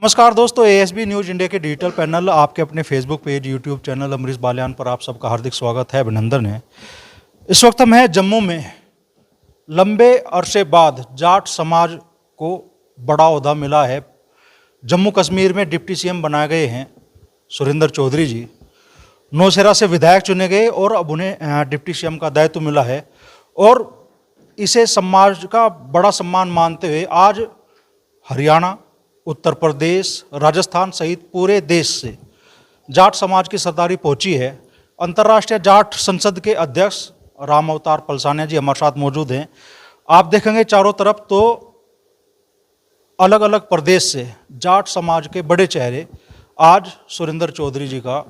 नमस्कार दोस्तों, ASB news India के डिजिटल पैनल आपके अपने Facebook page, YouTube channel Amrish Baliyan पर आप सबका हार्दिक स्वागत है, अभिनंदन है। इस वक्त हम हैं जम्मू में। लंबे अरसे बाद जाट समाज को बड़ा ओहदा मिला है। जम्मू कश्मीर में डिप्टी सीएम बनाए गए हैं सुरेंद्र चौधरी जी। नौशेरा से विधायक चुने गए और अब उन्हें डिप्टी सीएम का दायित्व मिला है और इसे समाज का बड़ा सम्मान मानते हुए आज हरियाणा, उत्तर प्रदेश, राजस्थान सहित पूरे देश से जाट समाज की सरदारी पहुंची है। अंतर्राष्ट्रीय जाट संसद के अध्यक्ष राम अवतार पलसानिया जी हमारे साथ मौजूद हैं। आप देखेंगे चारों तरफ तो अलग अलग प्रदेश से जाट समाज के बड़े चेहरे आज सुरेंद्र चौधरी जी का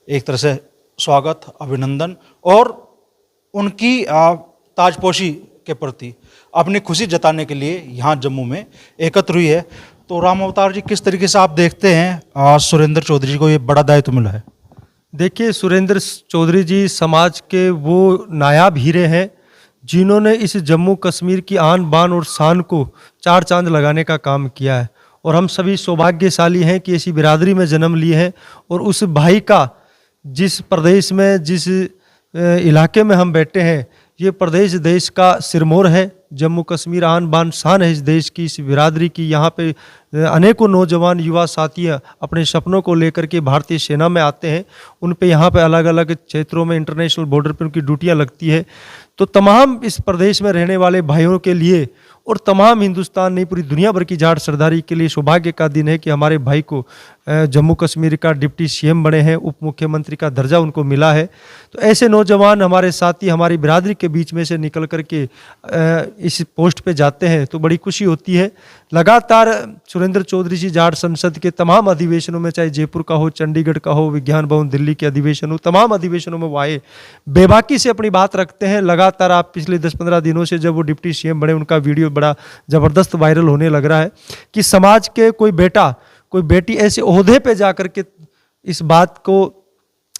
एक तरह से स्वागत, अभिनंदन और उनकी ताजपोशी के प्रति अपनी खुशी जताने के लिए यहाँ जम्मू में एकत्र हुई है। तो राम अवतार जी, किस तरीके से आप देखते हैं आज सुरेंद्र चौधरी जी को ये बड़ा दायित्व मिला है? देखिए, सुरेंद्र चौधरी जी समाज के वो नायाब हीरे हैं जिन्होंने इस जम्मू कश्मीर की आन बान और शान को चार चांद लगाने का काम किया है और हम सभी सौभाग्यशाली हैं कि ऐसी बिरादरी में जन्म लिए हैं। और उस भाई का जिस प्रदेश में, जिस इलाके में हम बैठे हैं, ये प्रदेश देश का सिरमौर है। जम्मू कश्मीर आन बान शान है इस देश की, इस बिरादरी की। यहाँ पे अनेकों नौजवान युवा साथी अपने सपनों को लेकर के भारतीय सेना में आते हैं। उन पे यहाँ पे अलग अलग क्षेत्रों में इंटरनेशनल बॉर्डर पे उनकी ड्यूटियाँ लगती है। तो तमाम इस प्रदेश में रहने वाले भाइयों के लिए और तमाम हिंदुस्तान नहीं पूरी दुनिया भर की जाट सरदारी के लिए सौभाग्य का दिन है कि हमारे भाई को जम्मू कश्मीर का डिप्टी सीएम बने हैं, उप मुख्यमंत्री का दर्जा उनको मिला है। तो ऐसे नौजवान हमारे साथी हमारी बिरादरी के बीच में से निकल करके इस पोस्ट पे जाते हैं तो बड़ी खुशी होती है। लगातार सुरेंद्र चौधरी जी जाट संसद के तमाम अधिवेशनों में, चाहे जयपुर का हो, चंडीगढ़ का हो, विज्ञान भवन दिल्ली के अधिवेशन हो, तमाम अधिवेशनों में वो आए, बेबाकी से अपनी बात रखते हैं। लगातार आप पिछले 10-15 दिनों से जब वो डिप्टी सीएम बने, उनका वीडियो बड़ा ज़बरदस्त वायरल होने लग रहा है कि समाज के कोई बेटा, कोई बेटी ऐसे ओहदे पे जाकर के इस बात को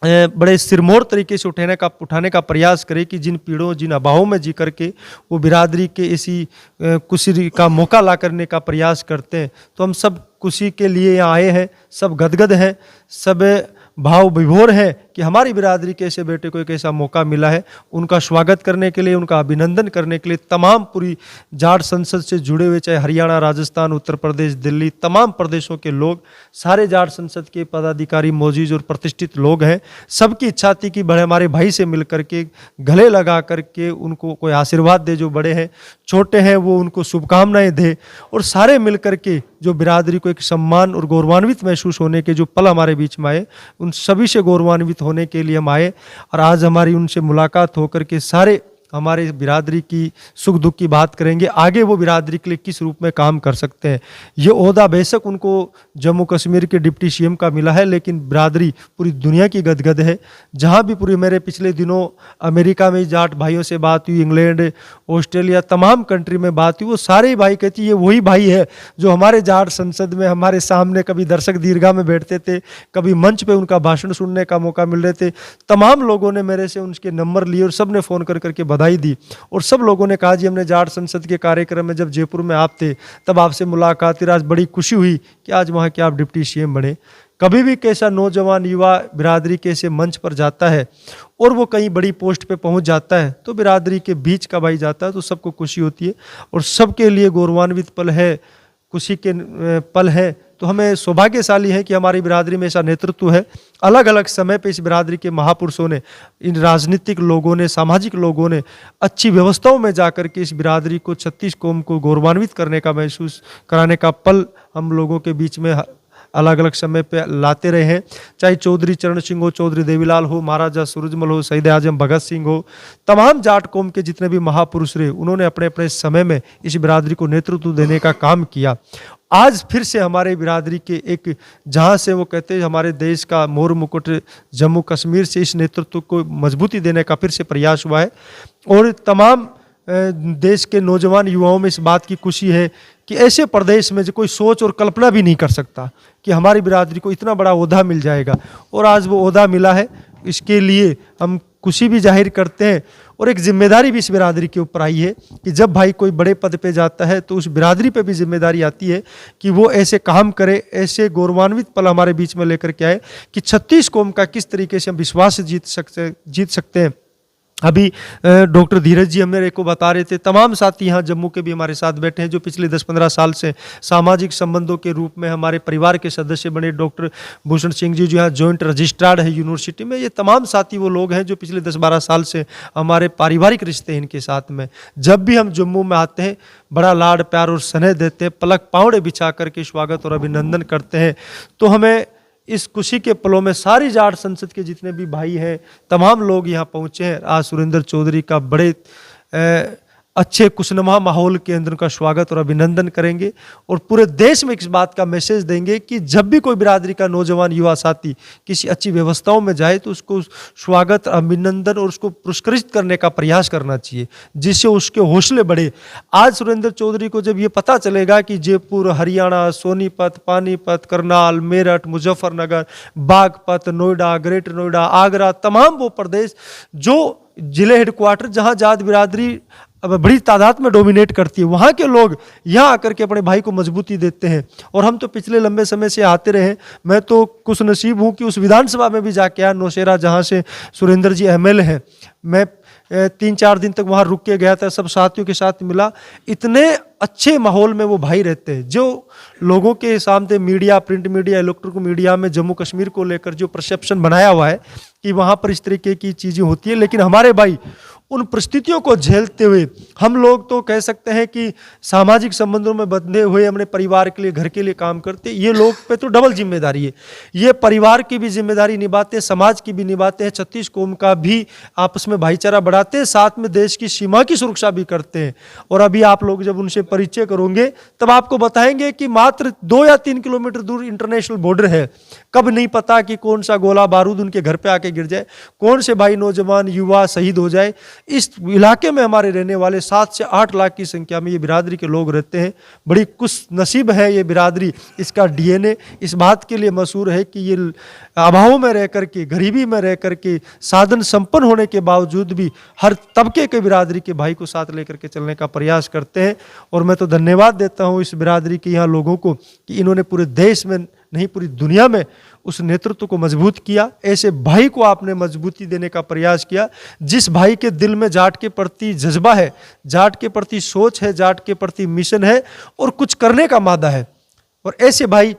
बड़े सिरमौर तरीके से उठाने का प्रयास करे कि जिन पीड़ों, जिन अभावों में जी करके वो बिरादरी के इसी खुशी का मौका ला करने का प्रयास करते हैं। तो हम सब खुशी के लिए यहाँ आए हैं, सब गदगद हैं, सब भाव विभोर हैं कि हमारी बिरादरी के ऐसे बेटे को एक ऐसा मौका मिला है। उनका स्वागत करने के लिए, उनका अभिनंदन करने के लिए तमाम पूरी जाट संसद से जुड़े हुए, चाहे हरियाणा, राजस्थान, उत्तर प्रदेश, दिल्ली, तमाम प्रदेशों के लोग, सारे जाट संसद के पदाधिकारी, मौजूद और प्रतिष्ठित लोग हैं। सबकी इच्छा थी कि बड़े हमारे भाई से मिल करके, गले लगा करके उनको कोई आशीर्वाद दे। जो बड़े हैं, छोटे हैं, वो उनको शुभकामनाएं दे और सारे मिल करके जो बिरादरी को एक सम्मान और गौरवान्वित महसूस होने के जो पल हमारे बीच में आए, उन सभी से गौरवान्वित होने के लिए हम आए। और आज हमारी उनसे मुलाकात होकर के सारे हमारे बिरादरी की सुख दुख की बात करेंगे। आगे वो बिरादरी के लिए किस रूप में काम कर सकते हैं। ये ओहदा बेशक उनको जम्मू कश्मीर के डिप्टी सीएम का मिला है, लेकिन बिरादरी पूरी दुनिया की गदगद है। जहाँ भी पूरी, मेरे पिछले दिनों अमेरिका में जाट भाइयों से बात हुई, इंग्लैंड, ऑस्ट्रेलिया, तमाम कंट्री में बात हुई, वो सारे भाई कहती ये वही भाई है जो हमारे जाट संसद में हमारे सामने कभी दर्शक दीर्घा में बैठते थे, कभी मंच पे उनका भाषण सुनने का मौका मिल रहे थे। तमाम लोगों ने मेरे से उनके नंबर लिए और सब ने फ़ोन कर करके बधाई दी और सब लोगों ने कहा जी हमने जाट संसद के कार्यक्रम में जब जयपुर में आप थे तब आपसे मुलाकात हुई, आज बड़ी खुशी हुई कि आज वहाँ के आप डिप्टी सीएम बने। कभी भी कैसा नौजवान युवा बिरादरी के ऐसे मंच पर जाता है और वो कहीं बड़ी पोस्ट पे पहुंच जाता है तो बिरादरी के बीच का भाई जाता है तो सबको खुशी होती है और सबके लिए गौरवान्वित पल है, खुशी के पल है। तो हमें सौभाग्यशाली है कि हमारी बिरादरी में ऐसा नेतृत्व है। अलग अलग समय पे इस बिरादरी के महापुरुषों ने, इन राजनीतिक लोगों ने, सामाजिक लोगों ने अच्छी व्यवस्थाओं में जाकर के इस बिरादरी को, 36 कौम को गौरवान्वित करने का, महसूस कराने का पल हम लोगों के बीच में अलग अलग समय पे लाते रहे हैं। चाहे चौधरी चरण सिंह हो, चौधरी देवीलाल हो, महाराजा सूरजमल हो, शहीद आजम भगत सिंह हो, तमाम जाट कौम के जितने भी महापुरुष रहे, उन्होंने अपने अपने समय में इस बिरादरी को नेतृत्व देने का काम किया। आज फिर से हमारे बिरादरी के एक, जहाँ से वो कहते हैं हमारे देश का मोर मुकुट जम्मू कश्मीर से, इस नेतृत्व को मजबूती देने का फिर से प्रयास हुआ है। और तमाम देश के नौजवान युवाओं में इस बात की खुशी है कि ऐसे प्रदेश में जो कोई सोच और कल्पना भी नहीं कर सकता कि हमारी बिरादरी को इतना बड़ा ओहदा मिल जाएगा, और आज वो ओहदा मिला है। इसके लिए हम खुशी भी जाहिर करते हैं और एक जिम्मेदारी भी इस बिरादरी के ऊपर आई है कि जब भाई कोई बड़े पद पे जाता है तो उस बिरादरी पे भी जिम्मेदारी आती है कि वो ऐसे काम करे, ऐसे गौरवान्वित पल हमारे बीच में लेकर के आए कि 36 कौम का किस तरीके से हम विश्वास से जीत सकते हैं। अभी डॉक्टर धीरज जी हमें को बता रहे थे, तमाम साथी यहाँ जम्मू के भी हमारे साथ बैठे हैं जो पिछले 10-15 साल से सामाजिक संबंधों के रूप में हमारे परिवार के सदस्य बने। डॉक्टर भूषण सिंह जी जो यहाँ जॉइंट रजिस्ट्रार है यूनिवर्सिटी में, ये तमाम साथी वो लोग हैं जो पिछले 10-12 साल से हमारे पारिवारिक रिश्ते हैं इनके साथ में। जब भी हम जम्मू में आते हैं बड़ा लाड प्यार और स्नेह देते हैं, पलक पावड़े बिछा करके स्वागत और अभिनंदन करते हैं। तो हमें इस खुशी के पलों में सारी जाट संसद के जितने भी भाई हैं तमाम लोग यहाँ पहुँचे हैं। आज सुरेंद्र चौधरी का बड़े अच्छे खुशनुमा माहौल के अंदर उनका स्वागत और अभिनंदन करेंगे और पूरे देश में इस बात का मैसेज देंगे कि जब भी कोई बिरादरी का नौजवान युवा साथी किसी अच्छी व्यवस्थाओं में जाए तो उसको स्वागत अभिनंदन और उसको पुरस्कृत करने का प्रयास करना चाहिए, जिससे उसके हौसले बढ़े। आज सुरेंद्र चौधरी को जब ये पता चलेगा कि जयपुर, हरियाणा, सोनीपत, पानीपत, करनाल, मेरठ, मुजफ्फरनगर, बागपत, नोएडा, ग्रेटर नोएडा, आगरा, तमाम वो प्रदेश जो जिले हेडक्वार्टर जहाँ जाट बिरादरी अब बड़ी तादाद में डोमिनेट करती है, वहाँ के लोग यहाँ आकर के अपने भाई को मजबूती देते हैं। और हम तो पिछले लंबे समय से आते रहे। मैं तो खुश नसीब हूँ कि उस विधानसभा में भी जाके आया, नौशेरा, जहाँ से सुरेंद्र जी एमएलए हैं। मैं 3-4 दिन तक वहाँ रुक के गया था, सब साथियों के साथ मिला। इतने अच्छे माहौल में वो भाई रहते हैं जो लोगों के सामने media, print media, electronic media में जम्मू कश्मीर को लेकर जो परसेप्शन बनाया हुआ है कि वहाँ पर इस तरीके की चीज़ें होती है, लेकिन हमारे भाई उन परिस्थितियों को झेलते हुए, हम लोग तो कह सकते हैं कि सामाजिक संबंधों में बंधे हुए अपने परिवार के लिए, घर के लिए काम करते, ये लोग पे तो डबल जिम्मेदारी है। ये परिवार की भी जिम्मेदारी निभाते हैं, समाज की भी निभाते हैं, 36 कौम का भी आपस में भाईचारा बढ़ाते हैं, साथ में देश की सीमा की सुरक्षा भी करते हैं। और अभी आप लोग जब उनसे परिचय करोगे तब आपको बताएंगे कि मात्र 2 या 3 किलोमीटर दूर इंटरनेशनल बॉर्डर है। कब नहीं पता कि कौन सा गोला बारूद उनके घर पे आके गिर जाए, कौन से भाई नौजवान युवा शहीद हो जाए। इस इलाके में हमारे रहने वाले 7 से 8 लाख की संख्या में ये बिरादरी के लोग रहते हैं। बड़ी खुश नसीब है ये बिरादरी, इसका डीएनए इस बात के लिए मशहूर है कि ये अभाव में रह करके, गरीबी में रह करके, साधन संपन्न होने के बावजूद भी हर तबके के बिरादरी के भाई को साथ लेकर के चलने का प्रयास करते हैं। और मैं तो धन्यवाद देता हूँ इस बिरादरी के यहाँ लोगों को कि इन्होंने पूरे देश में नहीं पूरी दुनिया में उस नेतृत्व को मजबूत किया। ऐसे भाई को आपने मजबूती देने का प्रयास किया, जिस भाई के दिल में जाट के प्रति जज्बा है, जाट के प्रति सोच है, जाट के प्रति मिशन है और कुछ करने का मादा है। और ऐसे भाई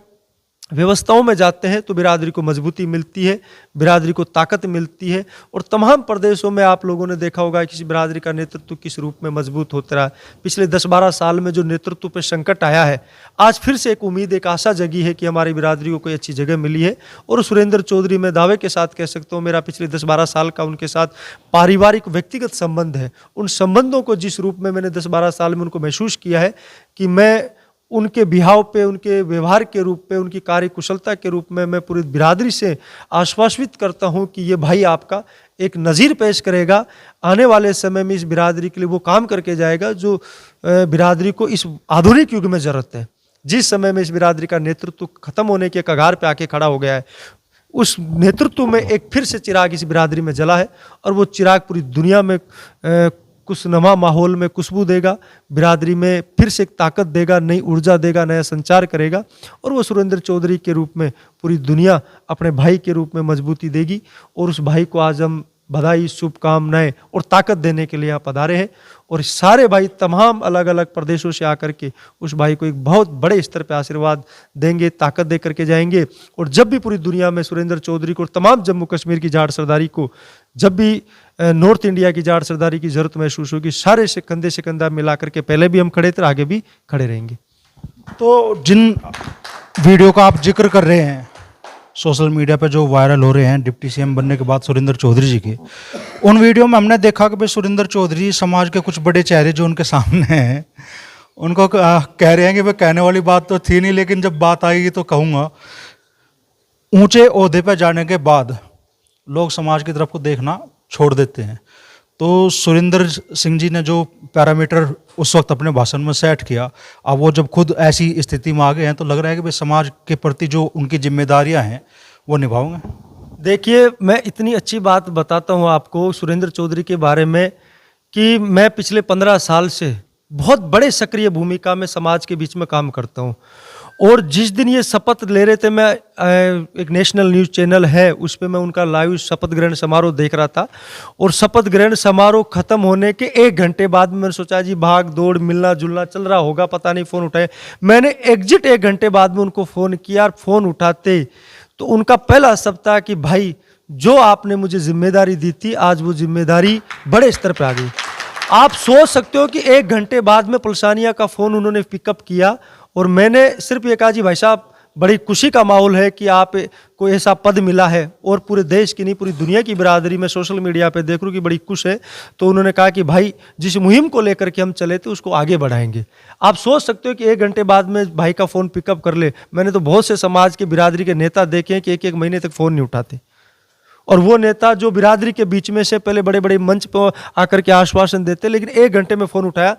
व्यवस्थाओं में जाते हैं तो बिरादरी को मजबूती मिलती है, बिरादरी को ताकत मिलती है। और तमाम प्रदेशों में आप लोगों ने देखा होगा कि बिरादरी का नेतृत्व किस रूप में मजबूत होता रहा। पिछले 10-12 साल में जो नेतृत्व पे संकट आया है, आज फिर से एक उम्मीद, एक आशा जगी है कि हमारी बिरादरी को कोई अच्छी जगह मिली है। और सुरेंद्र चौधरी मैं दावे के साथ कह सकता हूँ, मेरा पिछले 10-12 साल का उनके साथ पारिवारिक व्यक्तिगत संबंध है। उन संबंधों को जिस रूप में मैंने 10-12 साल में उनको महसूस किया है कि मैं उनके बिहाव पे, उनके व्यवहार के रूप पे, उनकी कार्य कुशलता के रूप में मैं पूरी बिरादरी से आश्वासित करता हूं कि ये भाई आपका एक नज़ीर पेश करेगा। आने वाले समय में इस बिरादरी के लिए वो काम करके जाएगा जो बिरादरी को इस आधुनिक युग में ज़रूरत है। जिस समय में इस बिरादरी का नेतृत्व खत्म होने के कगार पे आके खड़ा हो गया है, उस नेतृत्व में एक फिर से चिराग इस बिरादरी में जला है और वो चिराग पूरी दुनिया में खुशनुमा माहौल में खुशबू देगा, बिरादरी में फिर से एक ताकत देगा, नई ऊर्जा देगा, नया संचार करेगा। और वो सुरेंद्र चौधरी के रूप में पूरी दुनिया अपने भाई के रूप में मजबूती देगी। और उस भाई को आज हम बधाई, शुभकामनाएं और ताकत देने के लिए यहाँ पधारे हैं। और सारे भाई तमाम अलग अलग प्रदेशों से आकर के उस भाई को एक बहुत बड़े स्तर पे आशीर्वाद देंगे, ताकत दे करके जाएंगे। और जब भी पूरी दुनिया में सुरेंद्र चौधरी को और तमाम जम्मू कश्मीर की जाट सरदारी को जब भी नॉर्थ इंडिया की जाट सरदारी की जरूरत महसूस होगी, सारे से कंधा मिला करके पहले भी हम खड़े थे, आगे भी खड़े रहेंगे। तो जिन वीडियो का आप जिक्र कर रहे हैं सोशल मीडिया पे जो वायरल हो रहे हैं डिप्टी सीएम बनने के बाद सुरेंद्र चौधरी जी के, उन वीडियो में हमने देखा कि भाई सुरेंद्र चौधरी समाज के कुछ बड़े चेहरे जो उनके सामने हैं उनको कह रहे हैं कि भाई कहने वाली बात तो थी नहीं, लेकिन जब बात आएगी तो कहूँगा। ऊंचे ओहदे पर जाने के बाद लोग समाज की तरफ को देखना छोड़ देते हैं। तो सुरेंद्र सिंह जी ने जो पैरामीटर उस वक्त अपने भाषण में सेट किया, अब वो जब खुद ऐसी स्थिति में आ गए हैं तो लग रहा है कि भाई समाज के प्रति जो उनकी जिम्मेदारियां हैं वो निभाओगे। देखिए, मैं इतनी अच्छी बात बताता हूँ आपको सुरेंद्र चौधरी के बारे में कि मैं पिछले 15 साल से बहुत बड़े सक्रिय भूमिका में समाज के बीच में काम करता हूँ। और जिस दिन ये शपथ ले रहे थे, मैं एक नेशनल न्यूज़ चैनल है उस पे मैं उनका लाइव शपथ ग्रहण समारोह देख रहा था। और शपथ ग्रहण समारोह खत्म होने के 1 घंटे बाद मैंने सोचा जी भाग दौड़ मिलना जुलना चल रहा होगा, पता नहीं, फ़ोन उठाए। मैंने एग्जिट 1 घंटे बाद में उनको फ़ोन किया और फ़ोन उठाते तो उनका पहला शब्द था कि भाई जो आपने मुझे जिम्मेदारी दी थी, आज वो जिम्मेदारी बड़े स्तर पर आ गई। आप सोच सकते हो कि 1 घंटे बाद में पलसानिया का फ़ोन उन्होंने पिकअप किया और मैंने सिर्फ ये कहा जी भाई साहब बड़ी खुशी का माहौल है कि आप को ऐसा पद मिला है। और पूरे देश की नहीं पूरी दुनिया की बिरादरी में सोशल मीडिया पे देख रहा हूँ कि बड़ी खुश है। तो उन्होंने कहा कि भाई जिस मुहिम को लेकर के हम चले थे उसको आगे बढ़ाएंगे। आप सोच सकते हो कि 1 घंटे बाद में भाई का फ़ोन पिकअप कर ले। मैंने तो बहुत से समाज के बिरादरी के नेता देखे हैं कि 1-1 महीने तक फ़ोन नहीं उठाते। और वो नेता जो बिरादरी के बीच में से पहले बड़े बड़े मंच पर आकर के आश्वासन देते, लेकिन 1 घंटे में फ़ोन उठाया।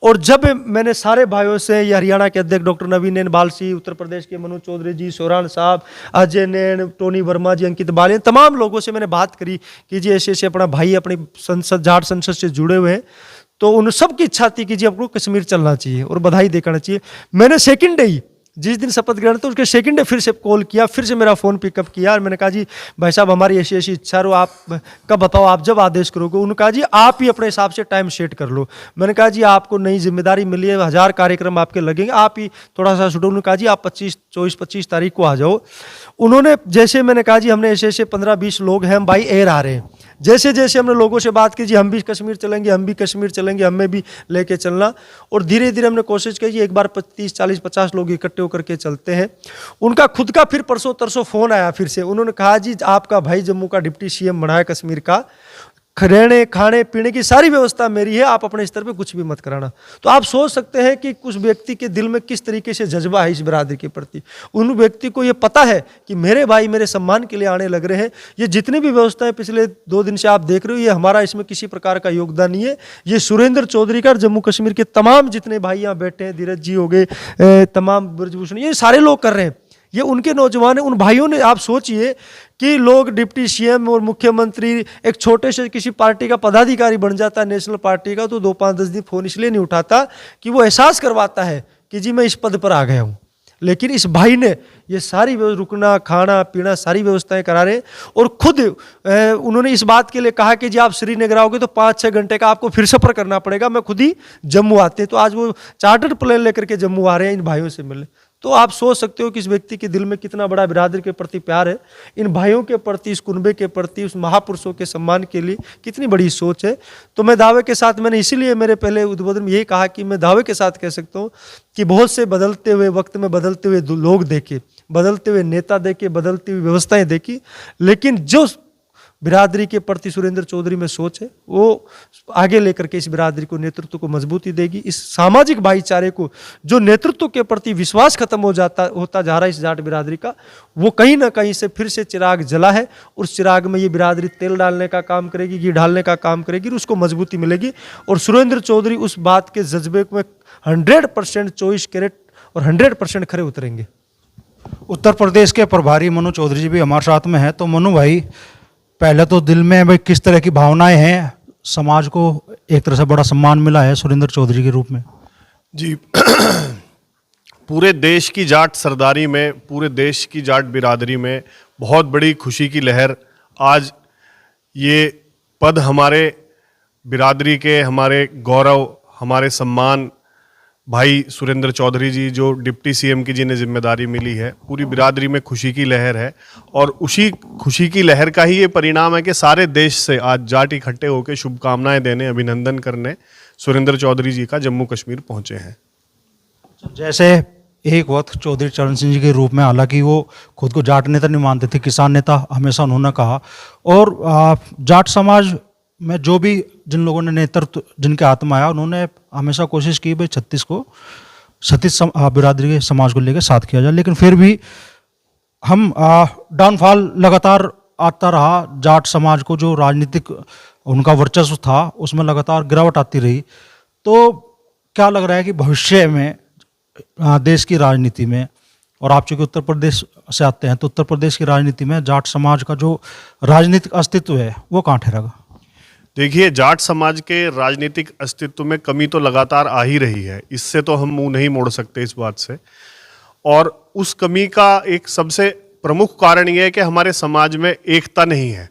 और जब मैंने सारे भाइयों से, ये हरियाणा के अध्यक्ष डॉक्टर नवीन नैन बालसी, उत्तर प्रदेश के मनोज चौधरी जी, सोरान साहब, अजय नैन, टोनी वर्मा जी, अंकित बालियान, तमाम लोगों से मैंने बात करी कि जी ऐसे ऐसे अपना भाई अपनी संसद जाट संसद से जुड़े हुए हैं। तो उन सबकी इच्छा थी कि जी आपको कश्मीर चलना चाहिए और बधाई देना चाहिए। मैंने सेकेंड डे ही जिस दिन शपथ ग्रहण था उसके सेकंड डे फिर से कॉल किया, फिर से मेरा फ़ोन पिकअप किया और मैंने कहा जी भाई साहब हमारी ऐसी ऐसी इच्छा हो, आप कब बताओ, आप जब आदेश करोगे। उन्होंने कहा जी आप ही अपने हिसाब से टाइम सेट कर लो। मैंने कहा जी आपको नई जिम्मेदारी मिली है, 1000 कार्यक्रम आपके लगेंगे, आप ही थोड़ा सा शेड्यूल। उन्होंने कहा जी आप 24-25 तारीख को आ जाओ। उन्होंने जैसे मैंने कहा जी हमने ऐसे ऐसे 15-20 लोग हैं, हम बाई एयर आ रहे हैं। जैसे जैसे हमने लोगों से बात की जी हम भी कश्मीर चलेंगे, हम भी कश्मीर चलेंगे, हमें भी लेके चलना। और धीरे धीरे हमने कोशिश की जी एक बार 30-40-50 लोग इकट्ठे होकर के चलते हैं। उनका खुद का फिर परसों तरसों फ़ोन आया फिर से। उन्होंने कहा जी आपका भाई जम्मू का डिप्टी सीएम बना है कश्मीर का, रहने खाने पीने की सारी व्यवस्था मेरी है, आप अपने स्तर पे कुछ भी मत कराना। तो आप सोच सकते हैं कि कुछ व्यक्ति के दिल में किस तरीके से जज्बा है इस बिरादरी के प्रति। उन व्यक्ति को ये पता है कि मेरे भाई मेरे सम्मान के लिए आने लग रहे हैं। ये जितनी भी व्यवस्थाएं पिछले 2 दिन से आप देख रहे हो, ये हमारा इसमें किसी प्रकार का योगदान नहीं है। ये सुरेंद्र चौधरी का, जम्मू कश्मीर के तमाम जितने भाई यहाँ बैठे हैं, धीरज जी हो गए, तमाम ब्रजभूषण, ये सारे लोग कर रहे हैं। ये उनके नौजवान हैं, उन भाइयों ने। आप सोचिए कि लोग डिप्टी सीएम और मुख्यमंत्री, एक छोटे से किसी पार्टी का पदाधिकारी बन जाता है नेशनल पार्टी का, तो 2-5-10 दिन फ़ोन इसलिए नहीं उठाता कि वो एहसास करवाता है कि जी मैं इस पद पर आ गया हूँ। लेकिन इस भाई ने ये सारी रुकना खाना पीना सारी व्यवस्थाएं करा रहे। और खुद उन्होंने इस बात के लिए कहा कि जी आप श्रीनगर आओगे तो 5-6 घंटे का आपको फिर सफ़र करना पड़ेगा, मैं खुद ही जम्मू आते हैं। तो आज वो चार्टर्ड प्लेन लेकर के जम्मू आ रहे हैं इन भाइयों से मिलने। तो आप सोच सकते हो कि इस व्यक्ति के दिल में कितना बड़ा बिरादरी के प्रति प्यार है, इन भाइयों के प्रति, इस कुनबे के प्रति, उस महापुरुषों के सम्मान के लिए कितनी बड़ी सोच है। तो मैं दावे के साथ, मैंने इसीलिए मेरे पहले उद्बोधन में यही कहा कि मैं दावे के साथ कह सकता हूँ कि बहुत से बदलते हुए वक्त में बदलते हुए लोग देखे, बदलते हुए नेता देखे, बदलती हुई व्यवस्थाएं देखी, लेकिन जो बिरादरी के प्रति सुरेंद्र चौधरी में सोच है वो आगे लेकर के इस बिरादरी को, नेतृत्व को मजबूती देगी। इस सामाजिक भाईचारे को, जो नेतृत्व के प्रति विश्वास खत्म होता जा रहा है इस जाट बिरादरी का, वो कहीं ना कहीं से फिर से चिराग जला है। उस चिराग में ये बिरादरी तेल डालने का काम करेगी, घी डालने का काम करेगी, उसको मजबूती मिलेगी। और सुरेंद्र चौधरी उस बात के जज्बे में 100% 24 कैरेट और 100% खरे उतरेंगे। उत्तर प्रदेश के प्रभारी मनु चौधरी जी भी हमारे साथ में हैं। तो मनु भाई, पहले तो दिल में भाई किस तरह की भावनाएं हैं? समाज को एक तरह से बड़ा सम्मान मिला है सुरेंद्र चौधरी के रूप में। जी पूरे देश की जाट सरदारी में, पूरे देश की जाट बिरादरी में बहुत बड़ी खुशी की लहर। आज ये पद हमारे बिरादरी के, हमारे गौरव, हमारे सम्मान भाई सुरेंद्र चौधरी जी जो डिप्टी सीएम की जिन्हें जिम्मेदारी मिली है, पूरी बिरादरी में खुशी की लहर है। और उसी खुशी की लहर का ही ये परिणाम है कि सारे देश से आज जाट इकट्ठे होकर शुभकामनाएं देने, अभिनंदन करने सुरेंद्र चौधरी जी का जम्मू कश्मीर पहुंचे हैं। जैसे एक वक्त चौधरी चरण सिंह जी के रूप में, हालांकि वो खुद को जाट नेता नहीं मानते थे, किसान नेता हमेशा उन्होंने कहा। और जाट समाज में जो भी जिन लोगों ने नेतृत्व जिनके हाथ में आया, उन्होंने हमेशा कोशिश की भाई 36 बिरादरी के समाज को लेकर साथ किया जाए। लेकिन फिर भी हम डाउनफॉल लगातार आता रहा। जाट समाज को जो राजनीतिक उनका वर्चस्व था उसमें लगातार गिरावट आती रही। तो क्या लग रहा है कि भविष्य में देश की राजनीति में, और आप चूँकि उत्तर प्रदेश से आते हैं, तो उत्तर प्रदेश की राजनीति में जाट समाज का जो राजनीतिक अस्तित्व है वो कहाँ ठहरेगा? देखिए, जाट समाज के राजनीतिक अस्तित्व में कमी तो लगातार आ ही रही है, इससे तो हम मुंह नहीं मोड़ सकते इस बात से। और उस कमी का एक सबसे प्रमुख कारण यह है कि हमारे समाज में एकता नहीं है।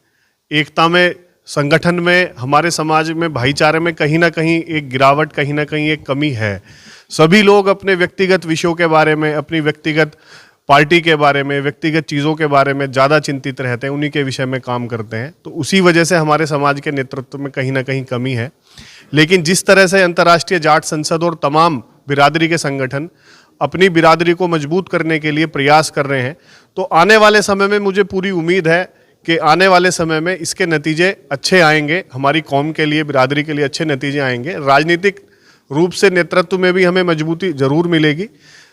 एकता में, संगठन में, हमारे समाज में भाईचारे में कहीं ना कहीं एक गिरावट, कहीं ना कहीं एक कमी है। सभी लोग अपने व्यक्तिगत विषयों के बारे में, अपनी व्यक्तिगत पार्टी के बारे में, व्यक्तिगत चीज़ों के बारे में ज़्यादा चिंतित रहते हैं, उन्हीं के विषय में काम करते हैं। तो उसी वजह से हमारे समाज के नेतृत्व में कहीं ना कहीं कमी है। लेकिन जिस तरह से अंतर्राष्ट्रीय जाट संसद और तमाम बिरादरी के संगठन अपनी बिरादरी को मजबूत करने के लिए प्रयास कर रहे हैं, तो आने वाले समय में मुझे पूरी उम्मीद है कि आने वाले समय में इसके नतीजे अच्छे आएंगे, हमारी कौम के लिए, बिरादरी के लिए अच्छे नतीजे आएंगे। राजनीतिक रूप से नेतृत्व में भी हमें मजबूती जरूर मिलेगी।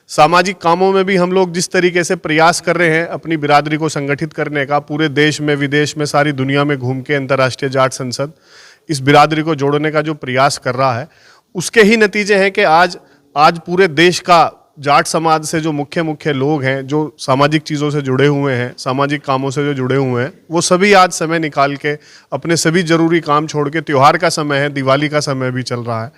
सामाजिक कामों में भी हम लोग जिस तरीके से प्रयास कर रहे हैं अपनी बिरादरी को संगठित करने का, पूरे देश में, विदेश में, सारी दुनिया में घूम के अंतर्राष्ट्रीय जाट संसद इस बिरादरी को जोड़ने का जो प्रयास कर रहा है, उसके ही नतीजे हैं कि आज पूरे देश का जाट समाज से जो मुख्य लोग हैं, जो सामाजिक चीज़ों से जुड़े हुए हैं, सामाजिक कामों से जो जुड़े हुए हैं, वो सभी आज समय निकाल के अपने सभी जरूरी काम छोड़ के, त्योहार का समय है, दिवाली का समय भी चल रहा है,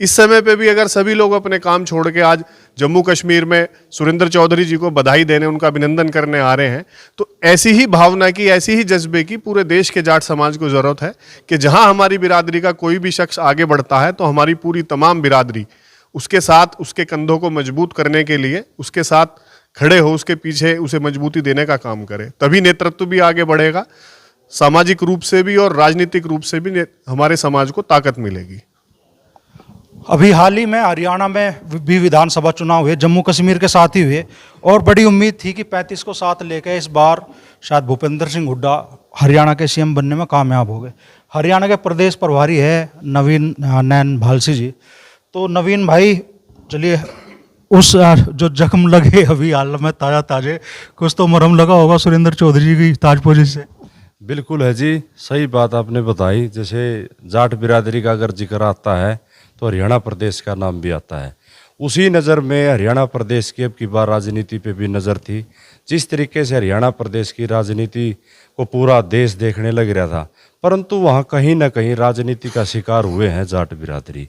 इस समय पे भी अगर सभी लोग अपने काम छोड़ के आज जम्मू कश्मीर में सुरेंद्र चौधरी जी को बधाई देने, उनका अभिनंदन करने आ रहे हैं, तो ऐसी ही भावना की, ऐसी ही जज्बे की पूरे देश के जाट समाज को ज़रूरत है कि जहाँ हमारी बिरादरी का कोई भी शख्स आगे बढ़ता है तो हमारी पूरी तमाम बिरादरी उसके साथ, उसके कंधों को मजबूत करने के लिए उसके साथ खड़े हो, उसके पीछे उसे मजबूती देने का काम करे। तभी नेतृत्व भी आगे बढ़ेगा, सामाजिक रूप से भी और राजनीतिक रूप से भी हमारे समाज को ताकत मिलेगी। अभी हाल ही में हरियाणा में भी विधानसभा चुनाव हुए, जम्मू कश्मीर के साथ ही हुए, और बड़ी उम्मीद थी कि 35 को साथ लेकर इस बार शायद भूपेंद्र सिंह हुड्डा हरियाणा के सीएम बनने में कामयाब हो गए। हरियाणा के प्रदेश प्रभारी है नवीन नैन भालसी जी। तो नवीन भाई, चलिए, उस जो जख्म लगे अभी हाल में ताजे कुछ तो मरहम लगा होगा सुरेंद्र चौधरी जी की ताजपोशी से। बिल्कुल है जी, सही बात आपने बताई। जैसे जाट बिरादरी का अगर जिक्र आता है तो हरियाणा प्रदेश का नाम भी आता है। उसी नज़र में हरियाणा प्रदेश की अब की बार राजनीति पे भी नज़र थी। जिस तरीके से हरियाणा प्रदेश की राजनीति को पूरा देश देखने लग रहा था, परंतु वहाँ कहीं ना कहीं राजनीति का शिकार हुए हैं जाट बिरादरी।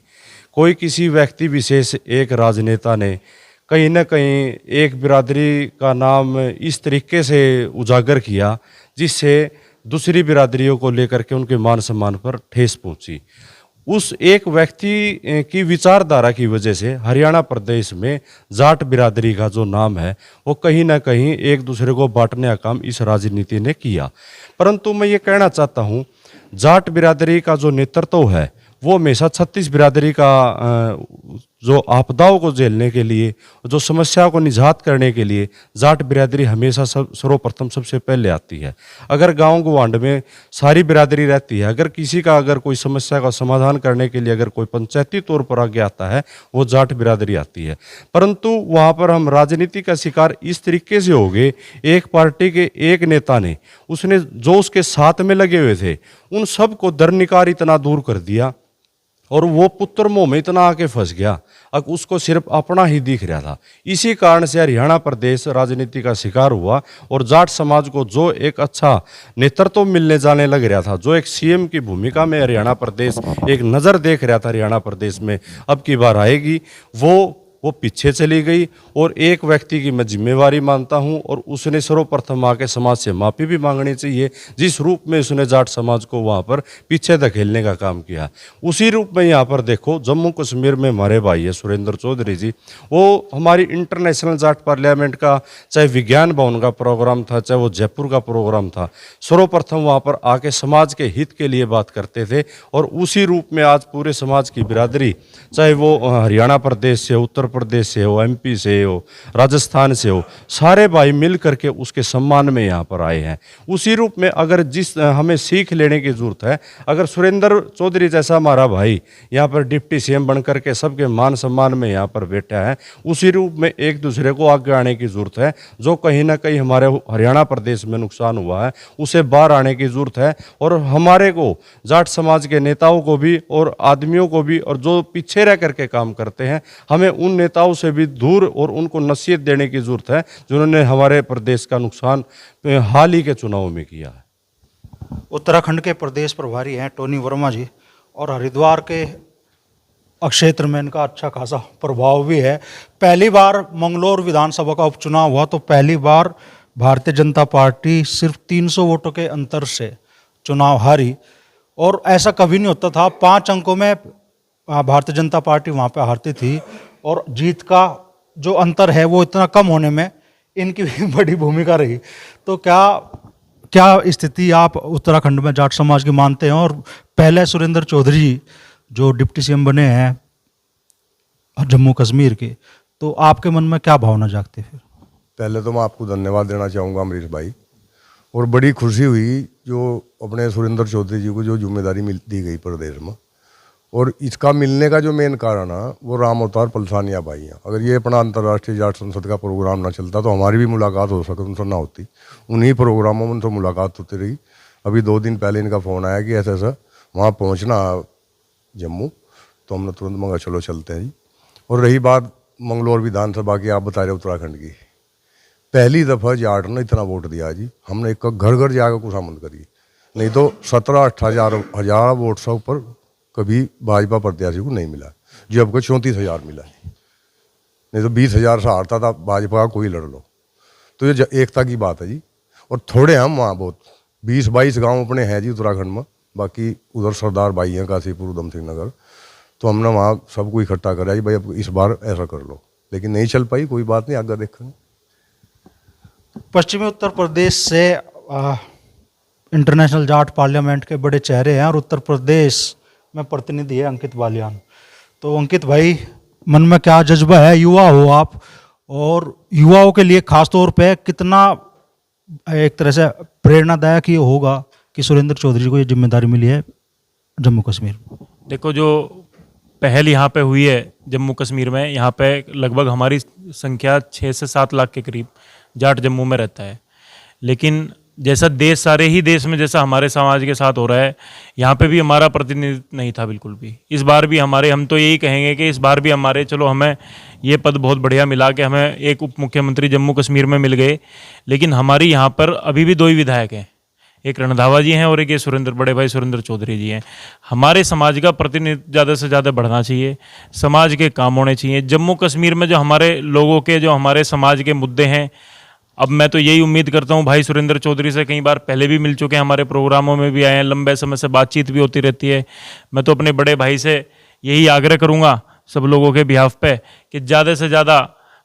कोई किसी व्यक्ति विशेष, एक राजनेता ने कहीं ना कहीं एक बिरादरी का नाम इस तरीके से उजागर किया जिससे दूसरी बिरादरियों को लेकर के उनके मान सम्मान पर ठेस पहुंची। उस एक व्यक्ति की विचारधारा की वजह से हरियाणा प्रदेश में जाट बिरादरी का जो नाम है वो कहीं ना कहीं एक दूसरे को बांटने का काम इस राजनीति ने किया। परंतु मैं ये कहना चाहता हूँ, जाट बिरादरी का जो नेतृत्व है वो हमेशा छत्तीस बिरादरी का जो आपदाओं को झेलने के लिए, जो समस्याओं को निजात करने के लिए जाट बिरादरी हमेशा सर्वप्रथम सबसे पहले आती है। अगर गांव गवांड में सारी बिरादरी रहती है, अगर किसी का अगर कोई समस्या का समाधान करने के लिए अगर कोई पंचायती तौर पर आगे आता है, वो जाट बिरादरी आती है। परंतु वहाँ पर हम राजनीति का शिकार इस तरीके से हो गए, एक पार्टी के एक नेता ने, उसने जो उसके साथ में लगे हुए थे उन सब को दरनिकार इतना दूर कर दिया और वो पुत्र मोह में इतना आके फंस गया, अब उसको सिर्फ अपना ही दिख रहा था। इसी कारण से हरियाणा प्रदेश राजनीति का शिकार हुआ और जाट समाज को जो एक अच्छा नेतृत्व मिलने जाने लग रहा था, जो एक सीएम की भूमिका में हरियाणा प्रदेश एक नज़र देख रहा था हरियाणा प्रदेश में अब की बार आएगी, वो पीछे चली गई। और एक व्यक्ति की मैं जिम्मेवारी मानता हूं और उसने सर्वप्रथम आके समाज से माफ़ी भी मांगनी चाहिए जिस रूप में उसने जाट समाज को वहां पर पीछे धकेलने का काम किया। उसी रूप में यहाँ पर देखो, जम्मू कश्मीर में हमारे भाई है सुरेंद्र चौधरी जी, वो हमारी इंटरनेशनल जाट पार्लियामेंट का चाहे विज्ञान भवन का प्रोग्राम था, चाहे वो जयपुर का प्रोग्राम था, सर्वप्रथम वहाँ पर आके समाज के हित के लिए बात करते थे। और उसी रूप में आज पूरे समाज की बिरादरी, चाहे वो हरियाणा प्रदेश से, उत्तर प्रदेश से हो, एमपी से हो, राजस्थान से हो, सारे भाई मिल करके उसके सम्मान में यहाँ पर आए हैं। उसी रूप में अगर जिस हमें सीख लेने की जरूरत है, अगर सुरेंद्र चौधरी जैसा हमारा भाई यहाँ पर डिप्टी सीएम बन करके सबके मान सम्मान में यहाँ पर बैठा है, उसी रूप में एक दूसरे को आगे आने की जरूरत है। जो कहीं ना कहीं हमारे हरियाणा प्रदेश में नुकसान हुआ है उसे बाहर आने की जरूरत है। और हमारे को जाट समाज के नेताओं को भी और आदमियों को भी, और जो पीछे रह करके काम करते हैं, हमें उन नेताओं से भी दूर और उनको नसीहत देने की जरूरत है जिन्होंने हमारे प्रदेश का नुकसान हाल ही के चुनाव में किया है। उत्तराखंड के प्रदेश प्रभारी हैं टोनी वर्मा जी, और हरिद्वार के क्षेत्र में इनका अच्छा खासा प्रभाव भी है। पहली बार मंगलौर विधानसभा का उपचुनाव हुआ तो पहली बार भारतीय जनता पार्टी सिर्फ 300 वोटों के अंतर से चुनाव हारी, और ऐसा कभी नहीं होता था। 5 अंकों में भारतीय जनता पार्टी वहाँ पे हारती थी, और जीत का जो अंतर है वो इतना कम होने में इनकी भी बड़ी भूमिका रही। तो क्या स्थिति आप उत्तराखंड में जाट समाज की मानते हैं? और पहले सुरेंद्र चौधरी जी जो डिप्टी सीएम बने हैं जम्मू कश्मीर के, तो आपके मन में क्या भावना जागती है फिर? पहले तो मैं आपको धन्यवाद देना चाहूँगा अमरीश भाई, और बड़ी खुशी हुई जो अपने सुरेंद्र चौधरी जी को जो जिम्मेदारी दी गई प्रदेश में। और इसका मिलने का जो मेन कारण है वो राम अवतार पलसानिया भाई हैं। अगर ये अपना अंतर्राष्ट्रीय जाट संसद का प्रोग्राम ना चलता तो हमारी भी मुलाकात हो सकती, उनसे ना होती। उन्हीं प्रोग्रामों में उनसे मुलाकात होती रही। अभी 2 दिन पहले इनका फ़ोन आया कि ऐसा ऐसा वहाँ पहुँचना जम्मू, तो हमने तुरंत मंगा चलो चलते हैं जी। और रही बात मंगलौर विधानसभा की, आप बता रहे उत्तराखंड की, पहली दफ़ा जाट ने इतना वोट दिया जी। हमने एक घर घर जाकर खुशामद करी, नहीं तो 17-18 हजार वोट से ऊपर कभी भाजपा प्रत्याशी को नहीं मिला जी। अब को 34,000 मिला जी, नहीं तो 20,000 से हारता था भाजपा का कोई लड़ लो। तो ये एकता की बात है जी। और थोड़े हम वहाँ बहुत 20-22 गांव अपने हैं जी उत्तराखंड में, बाकी उधर सरदार भाई हैं काशीपुर उधम सिंह नगर, तो हमने वहाँ सबको इकट्ठा करा जी, भाई अब इस बार ऐसा कर लो। लेकिन नहीं चल पाई, कोई बात नहीं, आगे देखेंगे। पश्चिमी उत्तर प्रदेश से इंटरनेशनल जाट पार्लियामेंट के बड़े चेहरे हैं, और उत्तर प्रदेश में प्रतिनिधि है अंकित बालियान। तो अंकित भाई, मन में क्या जज्बा है? युवा हो आप, और युवाओं के लिए खास तौर पे कितना एक तरह से प्रेरणादायक ये होगा कि सुरेंद्र चौधरी को ये जिम्मेदारी मिली है जम्मू कश्मीर? देखो, जो पहल यहाँ पे हुई है जम्मू कश्मीर में, यहाँ पे लगभग हमारी संख्या 6 से 7 लाख के करीब जाट जम्मू में रहता है। लेकिन जैसा देश, सारे ही देश में जैसा हमारे समाज के साथ हो रहा है, यहाँ पे भी हमारा प्रतिनिधित्व नहीं था बिल्कुल भी। इस बार भी हम तो यही कहेंगे कि इस बार भी हमारे, चलो हमें ये पद बहुत बढ़िया मिला कि हमें एक उप मुख्यमंत्री जम्मू कश्मीर में मिल गए, लेकिन हमारी यहाँ पर अभी भी 2 ही विधायक हैं, एक रणधावा जी हैं और एक ये बड़े भाई सुरेंद्र चौधरी जी हैं। हमारे समाज का प्रतिनिधित्व ज़्यादा से ज़्यादा बढ़ना चाहिए, समाज के काम होने चाहिए। जम्मू कश्मीर में जो हमारे लोगों के, जो हमारे समाज के मुद्दे हैं, अब मैं तो यही उम्मीद करता हूँ, भाई सुरेंद्र चौधरी से कई बार पहले भी मिल चुके हैं, हमारे प्रोग्रामों में भी आए हैं, लंबे समय से बातचीत भी होती रहती है। मैं तो अपने बड़े भाई से यही आग्रह करूँगा सब लोगों के बिहाफ पे कि ज़्यादा से ज़्यादा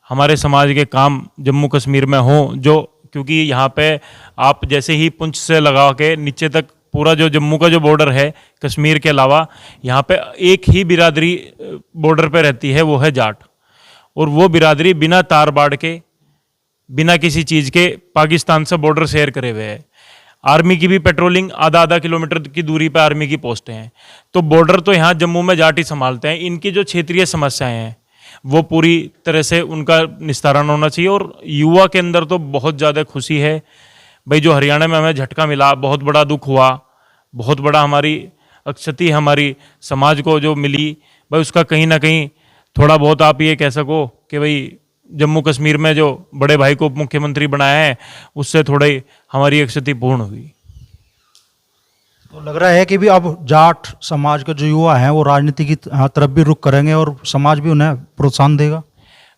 हमारे समाज के काम जम्मू कश्मीर में हों, जो क्योंकि यहाँ पे आप जैसे ही पुंछ से लगा के नीचे तक पूरा जो जम्मू का जो बॉर्डर है कश्मीर के अलावा, यहाँ पे एक ही बिरादरी बॉर्डर पे रहती है, वो है जाट। और वो बिरादरी बिना तार बाड़ के, बिना किसी चीज़ के पाकिस्तान से बॉर्डर शेयर करे हुए है। आर्मी की भी पेट्रोलिंग आधा किलोमीटर की दूरी पर आर्मी की पोस्टें हैं। तो बॉर्डर तो यहाँ जम्मू में जाट ही संभालते हैं। इनकी जो क्षेत्रीय समस्याएं हैं वो पूरी तरह से उनका निस्तारण होना चाहिए। और युवा के अंदर तो बहुत ज़्यादा खुशी है भाई, जो हरियाणा में हमें झटका मिला, बहुत बड़ा दुख हुआ, बहुत बड़ा हमारी क्षति हमारी समाज को जो मिली भाई, उसका कहीं ना कहीं थोड़ा बहुत आप ये कह सको कि भाई जम्मू कश्मीर में जो बड़े भाई को उप मुख्यमंत्री बनाया है, उससे थोड़ी हमारी क्षति पूर्ण हुई। तो लग रहा है कि भी अब जाट समाज के जो युवा हैं वो राजनीति की तरफ भी रुख करेंगे और समाज भी उन्हें प्रोत्साहन देगा।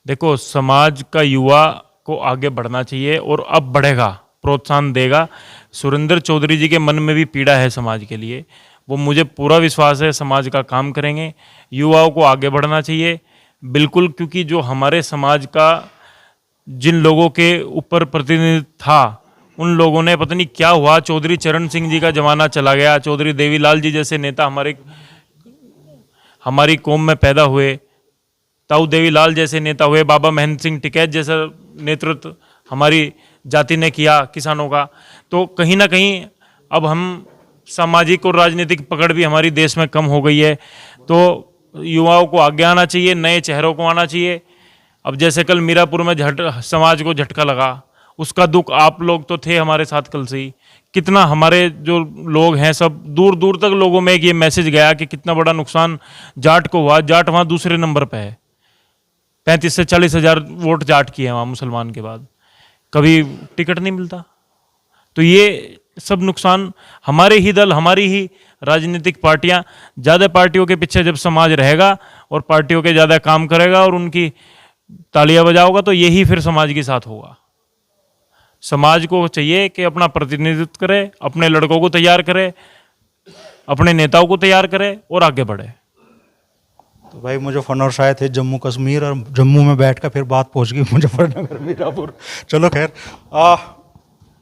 देखो, समाज का युवा को आगे बढ़ना चाहिए और अब बढ़ेगा, प्रोत्साहन देगा। सुरेंद्र चौधरी जी के मन में भी पीड़ा है समाज के लिए, वो मुझे पूरा विश्वास है समाज का काम करेंगे। युवाओं को आगे बढ़ना चाहिए बिल्कुल, क्योंकि जो हमारे समाज का जिन लोगों के ऊपर प्रतिनिधित्व था, उन लोगों ने पता नहीं क्या हुआ, चौधरी चरण सिंह जी का जमाना चला गया, चौधरी देवीलाल जी जैसे नेता हमारी कौम में पैदा हुए, ताऊ देवीलाल जैसे नेता हुए, बाबा महेंद्र सिंह टिकैत जैसा नेतृत्व हमारी जाति ने किया किसानों का। तो कहीं ना कहीं अब हम सामाजिक और राजनीतिक पकड़ भी हमारी देश में कम हो गई है। तो युवाओं को आगे आना चाहिए, नए चेहरों को आना चाहिए। अब जैसे कल मीरापुर में समाज को झटका लगा, उसका दुख आप लोग तो थे हमारे साथ कल से ही। कितना हमारे जो लोग हैं सब दूर दूर तक लोगों में एक ये मैसेज गया कि कितना बड़ा नुकसान जाट को हुआ। जाट वहाँ दूसरे नंबर पे है, 35 से 40 हजार वोट जाट किए हैं वहाँ मुसलमान के बाद, कभी टिकट नहीं मिलता। तो ये सब नुकसान हमारे ही दल, हमारी ही राजनीतिक पार्टियां, ज़्यादा पार्टियों के पीछे जब समाज रहेगा और पार्टियों के ज़्यादा काम करेगा और उनकी तालियां बजाओगा तो यही फिर समाज के साथ होगा। समाज को चाहिए कि अपना प्रतिनिधित्व करे, अपने लड़कों को तैयार करे, अपने नेताओं को तैयार करे और आगे बढ़े। तो भाई मुजफ्फरनगर से आए थे जम्मू कश्मीर, और जम्मू में बैठ कर फिर बात पहुंच गई मुजफ्फरनगर मीरापुर। चलो खैर,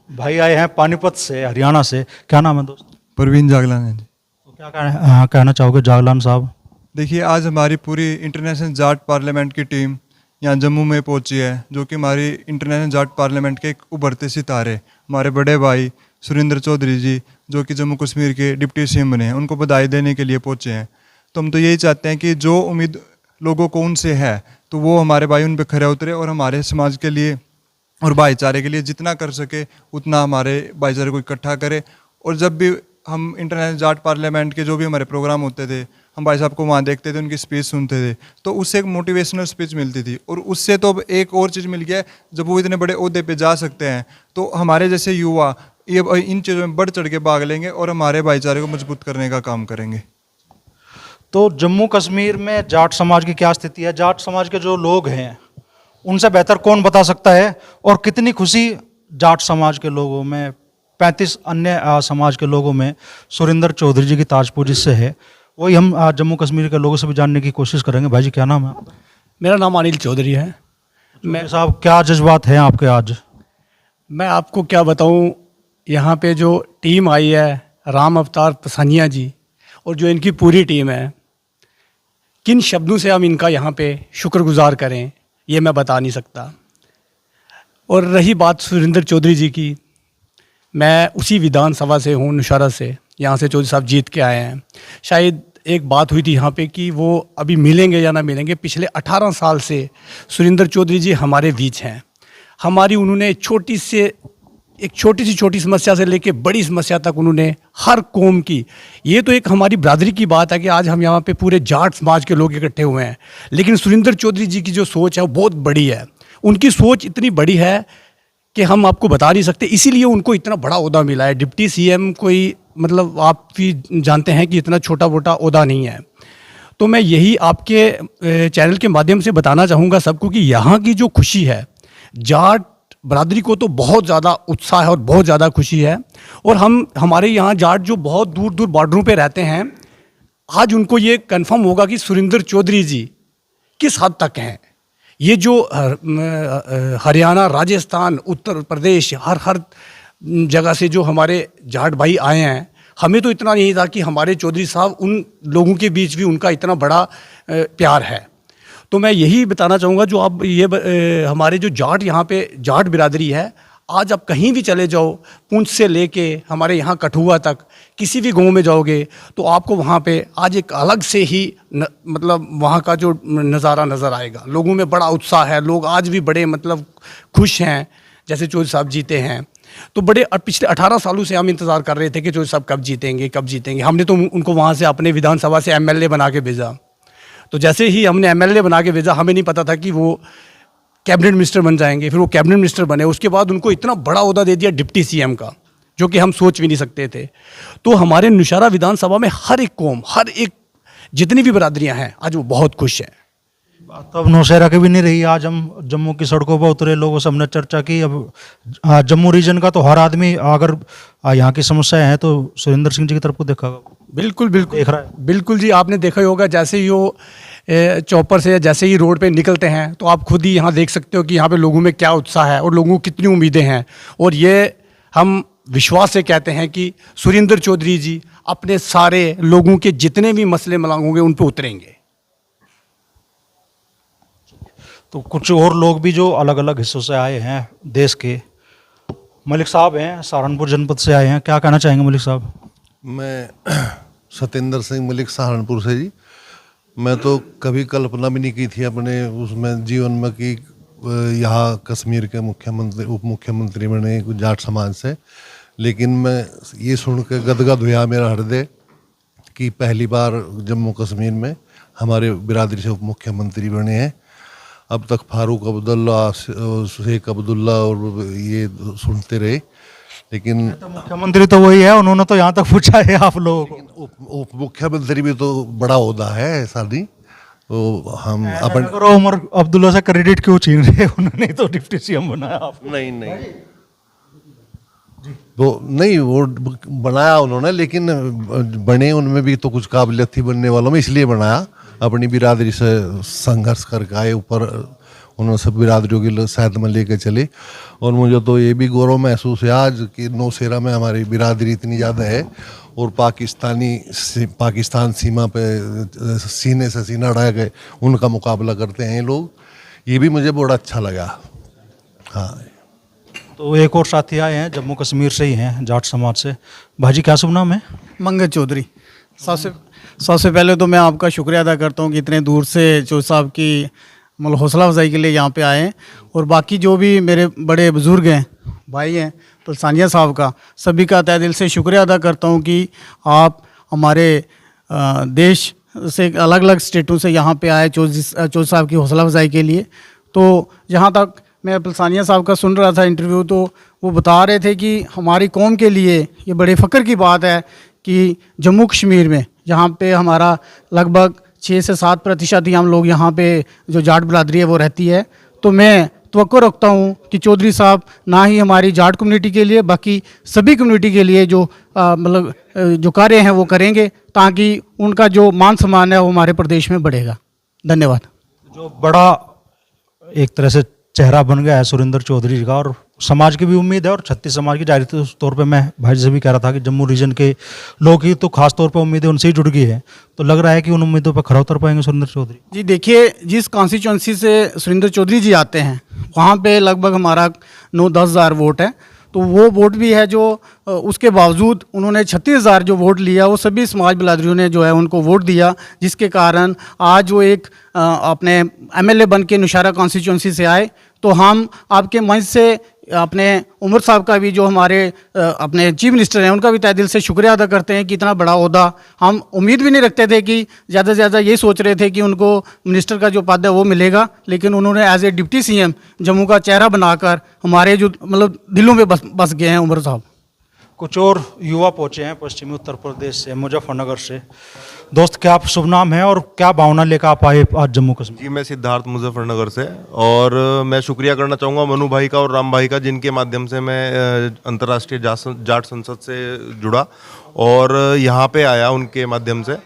भाई आए हैं पानीपत से, हरियाणा से। क्या नाम है दोस्त? परवीन जागलान है जी। तो क्या कहना चाहोगे जागलान साहब? देखिए, आज हमारी पूरी इंटरनेशनल जाट पार्लियामेंट की टीम यहाँ जम्मू में पहुंची है, जो कि हमारी इंटरनेशनल जाट पार्लियामेंट के एक उभरते सितारे, हमारे बड़े भाई सुरेंद्र चौधरी जी, जो कि जम्मू कश्मीर के डिप्टी सीएम बने हैं, उनको बधाई देने के लिए पहुंचे हैं। तो हम तो यही चाहते हैं कि जो उम्मीद लोगों को उनसे है, तो वो हमारे भाई उन पर खरे उतरे और हमारे समाज के लिए और भाईचारे के लिए जितना कर सके उतना हमारे भाईचारे को इकट्ठा करे। और जब भी हम इंटरनेशनल जाट पार्लियामेंट के जो भी हमारे प्रोग्राम होते थे, हम भाई साहब को वहाँ देखते थे, उनकी स्पीच सुनते थे, तो उससे एक मोटिवेशनल स्पीच मिलती थी। और उससे तो अब एक और चीज़ मिल गया है, जब वो इतने बड़े ओहदे पे जा सकते हैं तो हमारे जैसे युवा ये इन चीज़ों में बढ़ चढ़ के भाग लेंगे और हमारे भाईचारे को मजबूत करने का काम करेंगे। तो जम्मू कश्मीर में जाट समाज की क्या स्थिति है? जाट समाज के जो लोग हैं उनसे बेहतर कौन बता सकता है? और कितनी खुशी जाट समाज के लोगों में, 35 अन्य समाज के लोगों में सुरेंद्र चौधरी जी की ताजपोशी से है, वही हम जम्मू कश्मीर के लोगों से भी जानने की कोशिश करेंगे। भाई जी क्या नाम है आपका? मेरा नाम अनिल चौधरी है। मैं साहब, क्या जज्बात हैं आपके आज? मैं आपको क्या बताऊं, यहाँ पे जो टीम आई है, राम अवतार पसानिया जी और जो इनकी पूरी टीम है, किन शब्दों से हम इनका यहाँ पे शुक्रगुजार करें ये मैं बता नहीं सकता। और रही बात सुरेंद्र चौधरी जी की, मैं उसी विधानसभा से हूँ, नौशहरा से, यहाँ से चौधरी साहब जीत के आए हैं। शायद एक बात हुई थी यहाँ पे कि वो अभी मिलेंगे या ना मिलेंगे। पिछले 18 साल से सुरेंद्र चौधरी जी हमारे बीच हैं। हमारी उन्होंने एक छोटी सी समस्या से लेके बड़ी समस्या तक उन्होंने हर कौम की, ये तो एक हमारी बरादरी की बात है कि आज हम यहाँ पे पूरे जाट समाज के लोग इकट्ठे हुए हैं, लेकिन सुरेंद्र चौधरी जी की जो सोच है वो बहुत बड़ी है। उनकी सोच इतनी बड़ी है कि हम आपको बता नहीं सकते, इसीलिए उनको इतना बड़ा ओहदा मिला है। डिप्टी सीएम कोई, मतलब आप भी जानते हैं कि इतना छोटा मोटा ओहदा नहीं है। तो मैं यही आपके चैनल के माध्यम से बताना चाहूँगा सबको कि यहाँ की जो खुशी है, जाट बरादरी को तो बहुत ज़्यादा उत्साह है और बहुत ज़्यादा खुशी है। और हमारे यहाँ जाट जो बहुत दूर दूर बॉर्डरों पे रहते हैं, आज उनको ये कंफर्म होगा कि सुरेंद्र चौधरी जी किस हद तक हैं। ये जो हरियाणा, राजस्थान, उत्तर प्रदेश, हर जगह से जो हमारे जाट भाई आए हैं, हमें तो इतना नहीं था कि हमारे चौधरी साहब, उन लोगों के बीच भी उनका इतना बड़ा प्यार है। तो मैं यही बताना चाहूँगा, जो आप ये हमारे जो जाट यहाँ पे जाट बिरादरी है, आज आप कहीं भी चले जाओ, पुंछ से लेके हमारे यहाँ कठुआ तक, किसी भी गांव में जाओगे तो आपको वहाँ पे आज एक अलग से ही मतलब वहाँ का जो नज़ारा नज़र आएगा। लोगों में बड़ा उत्साह है, लोग आज भी बड़े मतलब खुश हैं। जैसे चौधरी साहब जीते हैं तो बड़े, पिछले 18 सालों से हम इंतज़ार कर रहे थे कि चौधरी साहब कब जीतेंगे कब जीतेंगे। हमने तो उनको वहाँ से अपने विधानसभा से MLA बना के भेजा। तो जैसे ही हमने MLA बना के भेजा, हमें नहीं पता था कि वो कैबिनेट मिनिस्टर बन जाएंगे। फिर वो कैबिनेट मिनिस्टर बने, उसके बाद उनको इतना बड़ा ओहदा दे दिया डिप्टी सीएम का, जो कि हम सोच भी नहीं सकते थे। तो हमारे नौशहरा विधानसभा में हर एक कौम, हर एक जितनी भी बरादरियां हैं, आज वो बहुत खुश हैं। बात तो अब नौशहरा की भी नहीं रही। आज हम जम्मू की सड़कों पर उतरे, लोगों से हमने चर्चा की। अब जम्मू रीजन का तो हर आदमी, अगर यहाँ की समस्याएं हैं तो सुरेंद्र सिंह जी की तरफ को देखा। बिल्कुल बिल्कुल देख रहा है। बिल्कुल जी, आपने देखा ही होगा, जैसे ही वो चौपर से जैसे ही रोड पे निकलते हैं तो आप खुद ही यहाँ देख सकते हो कि यहाँ पे लोगों में क्या उत्साह है और लोगों को कितनी उम्मीदें हैं। और ये हम विश्वास से कहते हैं कि सुरेंद्र चौधरी जी अपने सारे लोगों के जितने भी मसले मलांग होंगे उन पे उतरेंगे। तो कुछ और लोग भी जो अलग अलग हिस्सों से आए हैं देश के, मलिक साहब हैं, सहारनपुर जनपद से आए हैं। क्या कहना चाहेंगे मलिक साहब? मैं सत्येंद्र सिंह मलिक सहारनपुर से जी। मैं तो कभी कल्पना भी नहीं की थी अपने उसमें जीवन में कि यहाँ कश्मीर के मुख्यमंत्री उप मुख्यमंत्री बने कुछ जाट समाज से। लेकिन मैं ये सुन के गदगद हुआ मेरा हृदय कि पहली बार जम्मू कश्मीर में हमारे बिरादरी से उप मुख्यमंत्री बने हैं। अब तक फारूक अब्दुल्ला, शेख अब्दुल्ला और ये सुनते रहे, लेकिन तो मुख्यमंत्री तो वही है, उन्होंने तो यहाँ तक पूछा है आप लोगों को। उप मुख्यमंत्री भी तो बड़ा ओहदा है, ऐसा नहीं। तो हम अपन अगर उमर अब्दुल्ला से क्रेडिट क्यों छीन रहे हैं? उन्होंने तो डिप्टी सीएम बनाया आपको। नहीं तो नहीं, वो बनाया उन्होंने, लेकिन बने उनमें भी तो कुछ काबिलियत थी बनने वालों में, इसलिए बनाया। अपनी बिरादरी से संघर्ष करके आए ऊपर, उन्होंने सब बिरादरियों की साथ में लेके चले। और मुझे तो ये भी गौरव महसूस है आज कि नौशेरा में हमारी बिरादरी इतनी ज़्यादा है और पाकिस्तान सीमा पे सीने से सीना अड़ा के उनका मुकाबला करते हैं ये लोग। ये भी मुझे बड़ा अच्छा लगा। हाँ, तो एक और साथी आए हैं जम्मू कश्मीर से ही हैं, जाट समाज से। भाजी क्या शुभ नाम है? मंगत चौधरी। सबसे पहले तो मैं आपका शुक्रिया अदा करता हूँ कि इतने दूर से चौधरी साहब की मतलब हौसला अफजाई के लिए यहाँ पे आए हैं। और बाकी जो भी मेरे बड़े बुज़ुर्ग हैं, भाई हैं, पलसानिया साहब का, सभी का तहे दिल से शुक्रिया अदा करता हूँ कि आप हमारे देश से अलग अलग स्टेटों से यहाँ पे आए चौधरी साहब की हौसला अफजाई के लिए। तो जहाँ तक मैं पलसानिया साहब का सुन रहा था इंटरव्यू, तो वो बता रहे थे कि हमारी कौम के लिए ये बड़े फ़ख्र की बात है कि जम्मू कश्मीर में जहाँ पे हमारा लगभग 6 से 7% ही हम लोग यहाँ पे जो जाट बरादरी है वो रहती है। तो मैं तवक्को रखता हूँ कि चौधरी साहब ना ही हमारी जाट कम्युनिटी के लिए, बाकी सभी कम्युनिटी के लिए जो मतलब जो कार्य हैं वो करेंगे, ताकि उनका जो मान सम्मान है वो हमारे प्रदेश में बढ़ेगा। धन्यवाद। जो बड़ा एक तरह से चेहरा बन गया है सुरेंद्र चौधरी जी का, और समाज की भी उम्मीद है, और छत्तीस समाज की जाहिर तौर पे मैं भाई से भी कह रहा था कि जम्मू रीजन के लोगों की तो खास तौर पे उम्मीदें उनसे ही जुड़ गई है। तो लग रहा है कि उन उम्मीदों पर खरा उतर पाएंगे सुरेंद्र चौधरी जी। देखिए, जिस कॉन्स्टिट्यूंसी से सुरेंद्र चौधरी जी आते हैं वहाँ पे लगभग हमारा 9-10 हज़ार वोट है। तो वो वोट भी है जो उसके बावजूद उन्होंने 36,000 जो वोट लिया वो सभी समाज बिरादरियों ने जो है उनको वोट दिया, जिसके कारण आज वो एक अपने MLA बन के नौशहरा कॉन्स्टिट्यूंसी से आए। तो हम आपके मंच से अपने उमर साहब का भी, जो हमारे अपने चीफ मिनिस्टर हैं, उनका भी तहे दिल से शुक्रिया अदा करते हैं कि इतना बड़ा ओहदा हम उम्मीद भी नहीं रखते थे कि ज़्यादा से ज़्यादा ये सोच रहे थे कि उनको मिनिस्टर का जो पद है वो मिलेगा, लेकिन उन्होंने as a deputy CM Jammu का चेहरा बनाकर हमारे जो मतलब दिलों में बस गए हैं उमर साहब। कुछ और युवा पहुंचे हैं पश्चिमी उत्तर प्रदेश से, मुजफ्फरनगर से। दोस्त, क्या आप शुभ नाम है और क्या भावना लेकर आप आए आज जम्मू कश्मीर? जी, मैं सिद्धार्थ मुजफ्फरनगर से, और मैं शुक्रिया करना चाहूँगा मनु भाई का और राम भाई का, जिनके माध्यम से मैं अंतर्राष्ट्रीय जाट संसद से जुड़ा और यहाँ पे आया उनके माध्यम से।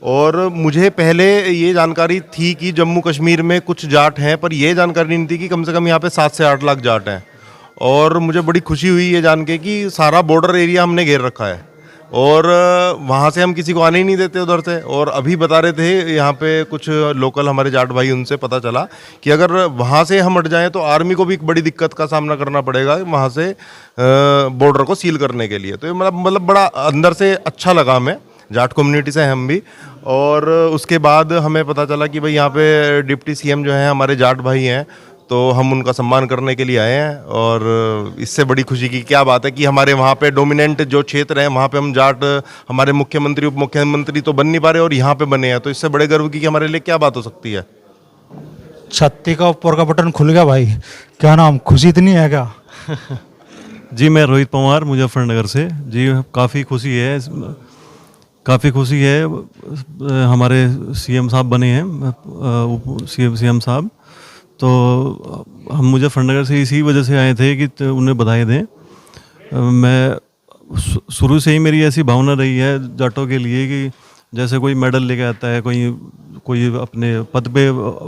और मुझे पहले ये जानकारी थी कि जम्मू कश्मीर में कुछ जाट हैं, पर ये जानकारी नहीं थी कि कम से कम यहाँ पे 7 से 8 लाख जाट हैं। और मुझे बड़ी खुशी हुई ये जान के कि सारा बॉर्डर एरिया हमने घेर रखा है और वहाँ से हम किसी को आने ही नहीं देते उधर से। और अभी बता रहे थे यहाँ पे कुछ लोकल हमारे जाट भाई, उनसे पता चला कि अगर वहाँ से हम हट जाएं तो आर्मी को भी एक बड़ी दिक्कत का सामना करना पड़ेगा वहाँ से बॉर्डर को सील करने के लिए। तो ये मतलब बड़ा अंदर से अच्छा लगा हमें, जाट कम्युनिटी से हम भी। और उसके बाद हमें पता चला कि भाई यहाँ पे डिप्टी CM जो हैं हमारे जाट भाई हैं, तो हम उनका सम्मान करने के लिए आए हैं। और इससे बड़ी खुशी की क्या बात है कि हमारे वहाँ पे डोमिनेंट जो क्षेत्र हैं वहाँ पे हम जाट, हमारे मुख्यमंत्री उप मुख्यमंत्री तो बन नहीं पा रहे और यहाँ पे बने हैं, तो इससे बड़े गर्व की हमारे लिए क्या बात हो सकती है। छत्ती का ऊपर का बटन खुल गया भाई, क्या नाम, खुशी इतनी है क्या? जी, मैं रोहित पवार मुजफ्फरनगर से। जी, काफ़ी खुशी है हमारे CM साहब बने हैं, CM साहब। तो हम मुजफ्फरनगर से इसी वजह से आए थे कि उन्हें बधाई दें। मैं शुरू से ही मेरी ऐसी भावना रही है जाटों के लिए कि जैसे कोई मेडल लेके आता है, कोई अपने पद पे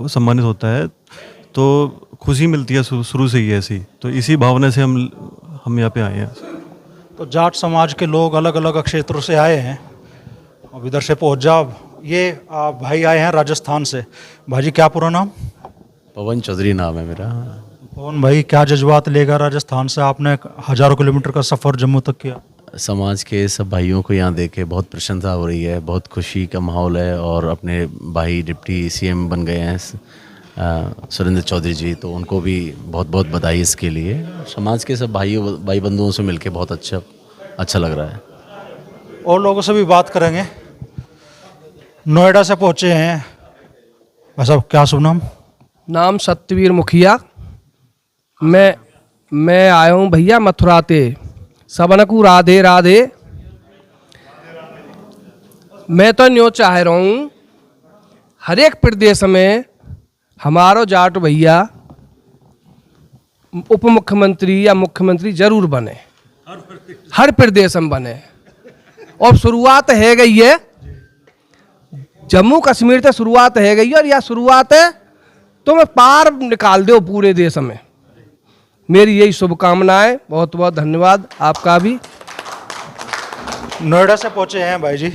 सम्मानित होता है, तो खुशी मिलती है शुरू से ही ऐसी। तो इसी भावना से हम यहाँ पे आए हैं। तो जाट समाज के लोग अलग अलग क्षेत्रों से आए हैं, अब इधर से पहुँच जा। ये भाई आए हैं राजस्थान से। भाजी, क्या पूरा नाम? पवन चौधरी नाम है मेरा। पवन भाई, क्या जज्बात लेकर राजस्थान से आपने हज़ारों किलोमीटर का सफ़र जम्मू तक किया? समाज के सब भाइयों को यहाँ देख के बहुत प्रसन्नता हो रही है, बहुत खुशी का माहौल है। और अपने भाई डिप्टी CM बन गए हैं सुरेंद्र चौधरी जी, तो उनको भी बहुत बहुत बधाई इसके लिए। समाज के सब भाई बंधुओं से मिलके बहुत अच्छा लग रहा है। और लोगों से भी बात करेंगे। नोएडा से पहुँचे हैं भाई साहब, क्या शुभ नाम? नाम सत्यवीर मुखिया। मैं आया हूँ भैया मथुरा से। सबनकू राधे राधे। मैं तो न्यो चाह रहा हूँ हर एक प्रदेश में हमारो जाट भैया उप मुख्यमंत्री या मुख्यमंत्री जरूर बने, हर प्रदेश में बने। और शुरुआत है गई है जम्मू कश्मीर से, शुरुआत है गई और यह शुरुआत है तो मैं पार निकाल दो पूरे देश में। मेरी यही शुभकामनाएं। बहुत बहुत धन्यवाद आपका भी। नोएडा से पहुंचे हैं भाई जी,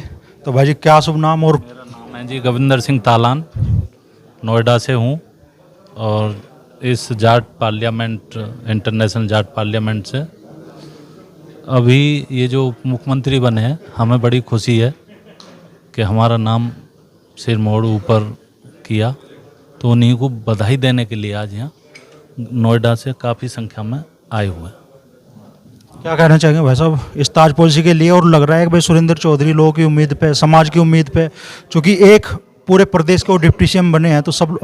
तो भाई जी क्या शुभ नाम? और मेरा नाम है जी गविंदर सिंह तालान, नोएडा से हूँ और इस Jat parliament, international Jat parliament से अभी ये जो मुख्यमंत्री बने हैं, हमें बड़ी खुशी है कि हमारा नाम सिर मोड़ ऊपर किया, तो उन्हीं को बधाई देने के लिए आज यहाँ नोएडा से काफ़ी संख्या में आए हुए हैं। क्या कहना चाहेंगे भाई साहब इस ताज पॉलिसी के लिए? और लग रहा है कि भाई सुरेंद्र चौधरी लोगों की उम्मीद पे, समाज की उम्मीद पे, चूँकि एक पूरे प्रदेश के वो डिप्टी सीएम बने हैं, तो सब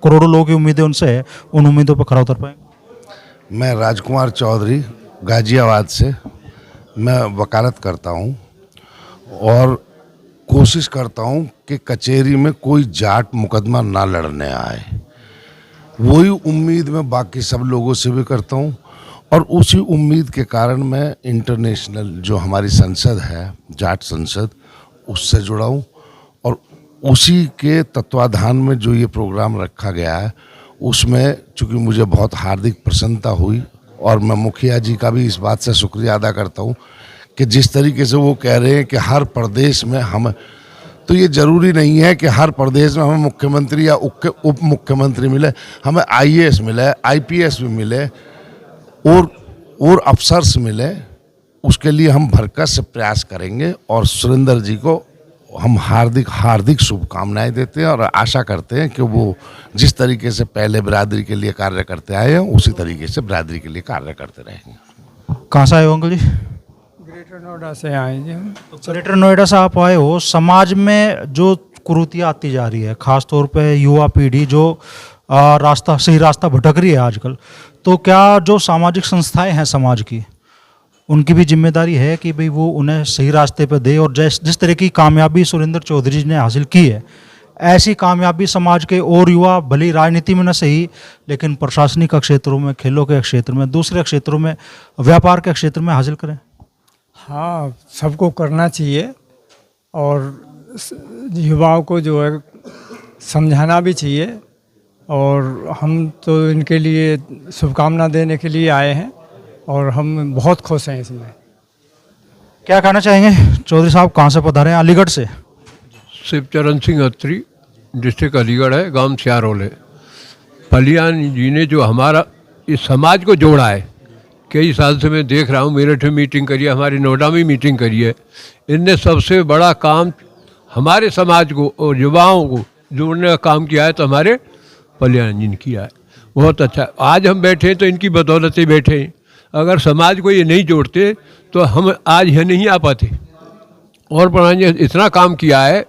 करोड़ों लोगों की उम्मीदें उनसे है, उन उम्मीदों पर खरा उतर पाएंगे? मैं राजकुमार चौधरी गाजियाबाद से मैं वकालत करता हूँ और कोशिश करता हूँ कि कचहरी में कोई जाट मुकदमा ना लड़ने आए। वही उम्मीद मैं बाकी सब लोगों से भी करता हूँ और उसी उम्मीद के कारण मैं इंटरनेशनल जो हमारी संसद है, जाट संसद, उससे जुड़ा हूँ और उसी के तत्वाधान में जो ये प्रोग्राम रखा गया है उसमें चूँकि मुझे बहुत हार्दिक प्रसन्नता हुई और मैं मुखिया जी का भी इस बात से शुक्रिया अदा करता हूँ कि जिस तरीके से वो कह रहे हैं कि हर प्रदेश में हम, तो ये ज़रूरी नहीं है कि हर प्रदेश में हमें मुख्यमंत्री या उप मुख्यमंत्री मिले, हमें आईएएस मिले, आईपीएस भी मिले और अफसर्स मिले। उसके लिए हम भरकस से प्रयास करेंगे और सुरेंद्र जी को हम हार्दिक शुभकामनाएं देते हैं और आशा करते हैं कि वो जिस तरीके से पहले बिरादरी के लिए कार्य करते आए हैं उसी तरीके से बिरादरी के लिए कार्य करते रहेंगे। कहाँ से आए हो अंकल जी? ग्रेटर नोएडा से आए जी हम। ग्रेटर नोएडा से आप आए हो। समाज में जो कुरीतियाँ आती जा रही है, खास तौर पे युवा पीढ़ी जो सही रास्ता भटक रही है आजकल, तो क्या जो सामाजिक संस्थाएं हैं समाज की, उनकी भी जिम्मेदारी है कि भाई वो उन्हें सही रास्ते पे दे? और जिस तरह की कामयाबी सुरेंद्र चौधरी जी ने हासिल की है, ऐसी कामयाबी समाज के और युवा भले राजनीति में न सही लेकिन प्रशासनिक क्षेत्रों में, खेलों के क्षेत्र में, दूसरे क्षेत्रों में, व्यापार के क्षेत्र में हासिल करें। हाँ, सबको करना चाहिए और युवाओं को जो है समझाना भी चाहिए और हम तो इनके लिए शुभकामना देने के लिए आए हैं और हम बहुत खुश हैं इसमें। क्या कहना चाहेंगे चौधरी साहब? कहाँ से पधारे हैं? अलीगढ़ से। शिवचरण सिंह अत्री, डिस्ट्रिक्ट अलीगढ़ है, गांव सियारोल है। पलियान जी ने जो हमारा इस समाज को जोड़ा है, कई साल से मैं देख रहा हूँ, मेरठ में मीटिंग करी है, हमारी नोएडा में मीटिंग करी है। इनने सबसे बड़ा काम हमारे समाज को और युवाओं को जोड़ने का काम किया है, तो हमारे पलियान जी ने किया है। बहुत अच्छा। आज हम बैठे हैं तो इनकी बदौलत ही बैठे हैं। अगर समाज को ये नहीं जोड़ते तो हम आज यहाँ नहीं आ पाते। और प्रधान जी इतना काम किया है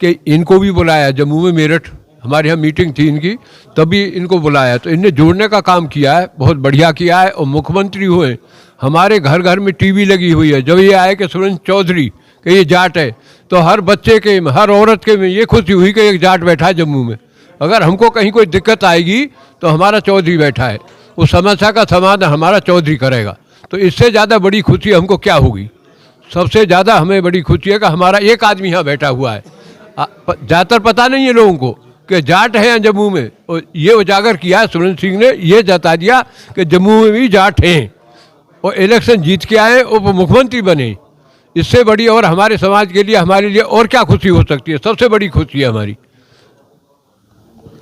कि इनको भी बुलाया, जम्मू में मेरठ हमारे यहाँ मीटिंग थी इनकी, तभी इनको बुलाया, तो इनने जोड़ने का काम किया है, बहुत बढ़िया किया है। और मुख्यमंत्री हुए, हमारे घर घर में टीवी लगी हुई है। जब ये आए कि सुरेंद्र चौधरी कि ये जाट है, तो हर बच्चे के, हर औरत के में ये खुशी हुई कि एक जाट बैठा है जम्मू में। अगर हमको कहीं कोई दिक्कत आएगी तो हमारा चौधरी बैठा है, उस समस्या का समाधान हमारा चौधरी करेगा। तो इससे ज़्यादा बड़ी खुशी हमको क्या होगी? सबसे ज़्यादा हमें बड़ी खुशी है कि हमारा एक आदमी यहाँ बैठा हुआ है। ज़्यादातर पता नहीं है लोगों को कि जाट है यहाँ जम्मू में, और ये उजागर किया है सुरेंद्र सिंह ने, ये जता दिया कि जम्मू में भी जाट हैं और इलेक्शन जीत के आए, उप मुख्यमंत्री बने। इससे बड़ी और हमारे समाज के लिए, हमारे लिए और क्या खुशी हो सकती है? सबसे बड़ी खुशी है हमारी।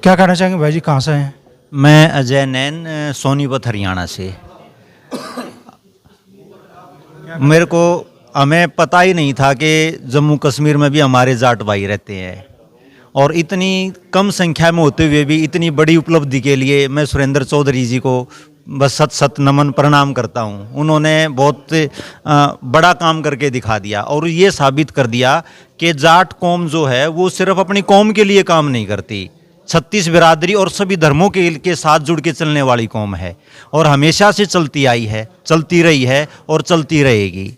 क्या कहना चाहेंगे भाई जी? कहाँ से हैं? मैं अजय नैन, सोनीपत हरियाणा से। मेरे को हमें पता ही नहीं था कि जम्मू कश्मीर में भी हमारे जाट भाई रहते हैं, और इतनी कम संख्या में होते हुए भी इतनी बड़ी उपलब्धि के लिए मैं सुरेंद्र चौधरी जी को बस सत नमन प्रणाम करता हूं। उन्होंने बहुत बड़ा काम करके दिखा दिया और ये साबित कर दिया कि जाट कौम जो है वो सिर्फ अपनी कौम के लिए काम नहीं करती, 36 बिरादरी और सभी धर्मों के साथ जुड़ के चलने वाली कौम है और हमेशा से चलती आई है, चलती रही है और चलती रहेगी।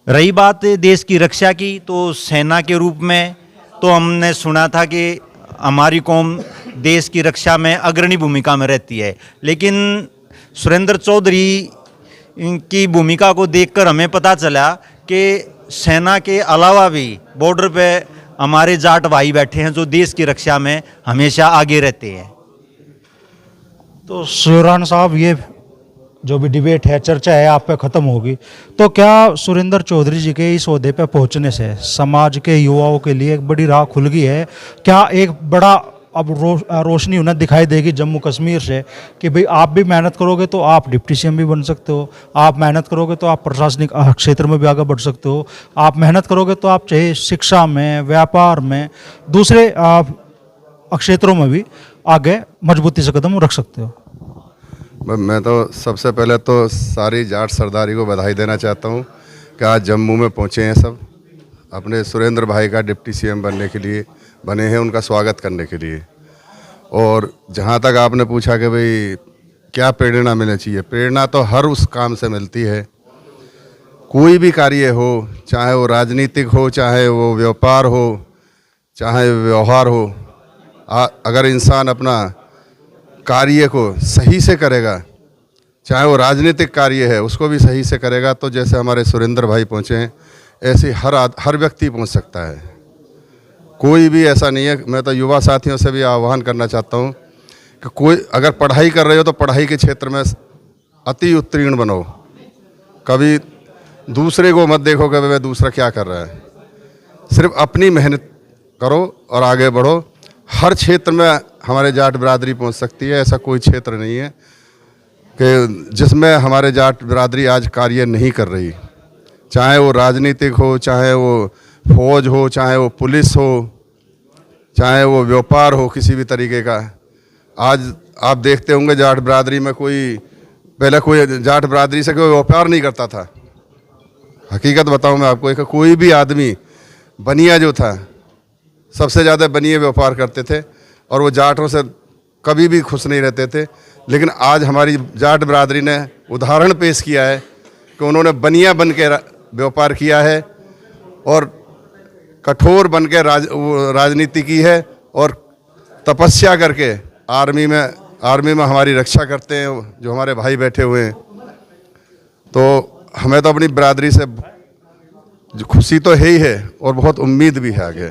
रही बात देश की रक्षा की, तो सेना के रूप में तो हमने सुना था कि हमारी कौम देश की रक्षा में अग्रणी भूमिका में रहती है, लेकिन सुरेंद्र चौधरी की भूमिका को देखकर हमें पता चला कि सेना के अलावा भी बॉर्डर पे हमारे जाट भाई बैठे हैं जो देश की रक्षा में हमेशा आगे रहते हैं। तो सुरान साहब, ये जो भी डिबेट है, चर्चा है, आप पे ख़त्म होगी, तो क्या सुरेंद्र चौधरी जी के इस ओहदे पे पहुंचने से समाज के युवाओं के लिए एक बड़ी राह खुल गई है? क्या एक बड़ा अब रोशनी उन्हें दिखाई देगी जम्मू कश्मीर से कि भाई आप भी मेहनत करोगे तो आप डिप्टी सीएम भी बन सकते हो, आप मेहनत करोगे तो आप प्रशासनिक क्षेत्र में भी आगे बढ़ सकते हो, आप मेहनत करोगे तो आप चाहे शिक्षा में, व्यापार में, दूसरे क्षेत्रों में भी आगे मजबूती से कदम रख सकते हो? मैं तो सबसे पहले तो सारी जाट सरदारी को बधाई देना चाहता हूँ कि आज जम्मू में पहुँचे हैं सब अपने सुरेंद्र भाई का डिप्टी सीएम बनने के लिए बने हैं, उनका स्वागत करने के लिए। और जहाँ तक आपने पूछा कि भाई क्या प्रेरणा मिलनी चाहिए, प्रेरणा तो हर उस काम से मिलती है। कोई भी कार्य हो, चाहे वो राजनीतिक हो, चाहे वो व्यापार हो, चाहे व्यवहार हो, अगर इंसान अपना कार्य को सही से करेगा, चाहे वो राजनीतिक कार्य है उसको भी सही से करेगा, तो जैसे हमारे सुरेंद्र भाई पहुँचे हैं ऐसे हर व्यक्ति पहुँच सकता है। कोई भी ऐसा नहीं है। मैं तो युवा साथियों से भी आह्वान करना चाहता हूँ कि कोई अगर पढ़ाई कर रहे हो तो पढ़ाई के क्षेत्र में अति उत्तीर्ण बनो, कभी दूसरे को मत देखो कि वह दूसरा क्या कर रहा है, सिर्फ अपनी मेहनत करो और आगे बढ़ो। हर क्षेत्र में हमारे जाट बिरादरी पहुंच सकती है, ऐसा कोई क्षेत्र नहीं है कि जिसमें हमारे जाट बिरादरी आज कार्य नहीं कर रही, चाहे वो राजनीतिक हो, चाहे वो फौज हो, चाहे वो पुलिस हो, चाहे वो व्यापार हो, किसी भी तरीके का। आज आप देखते होंगे जाट बिरादरी में पहले कोई जाट बिरादरी से कोई व्यापार नहीं करता था। हकीकत बताऊं मैं आपको, एक कोई भी आदमी बनिया जो था सबसे ज़्यादा बनिए व्यापार करते थे और वो जाटों से कभी भी खुश नहीं रहते थे। लेकिन आज हमारी जाट बिरादरी ने उदाहरण पेश किया है कि उन्होंने बनिया बन के व्यापार किया है और कठोर बन के राजनीति की है और तपस्या करके आर्मी में हमारी रक्षा करते हैं जो हमारे भाई बैठे हुए हैं। तो हमें तो अपनी बिरादरी से खुशी तो है ही है और बहुत उम्मीद भी है आगे।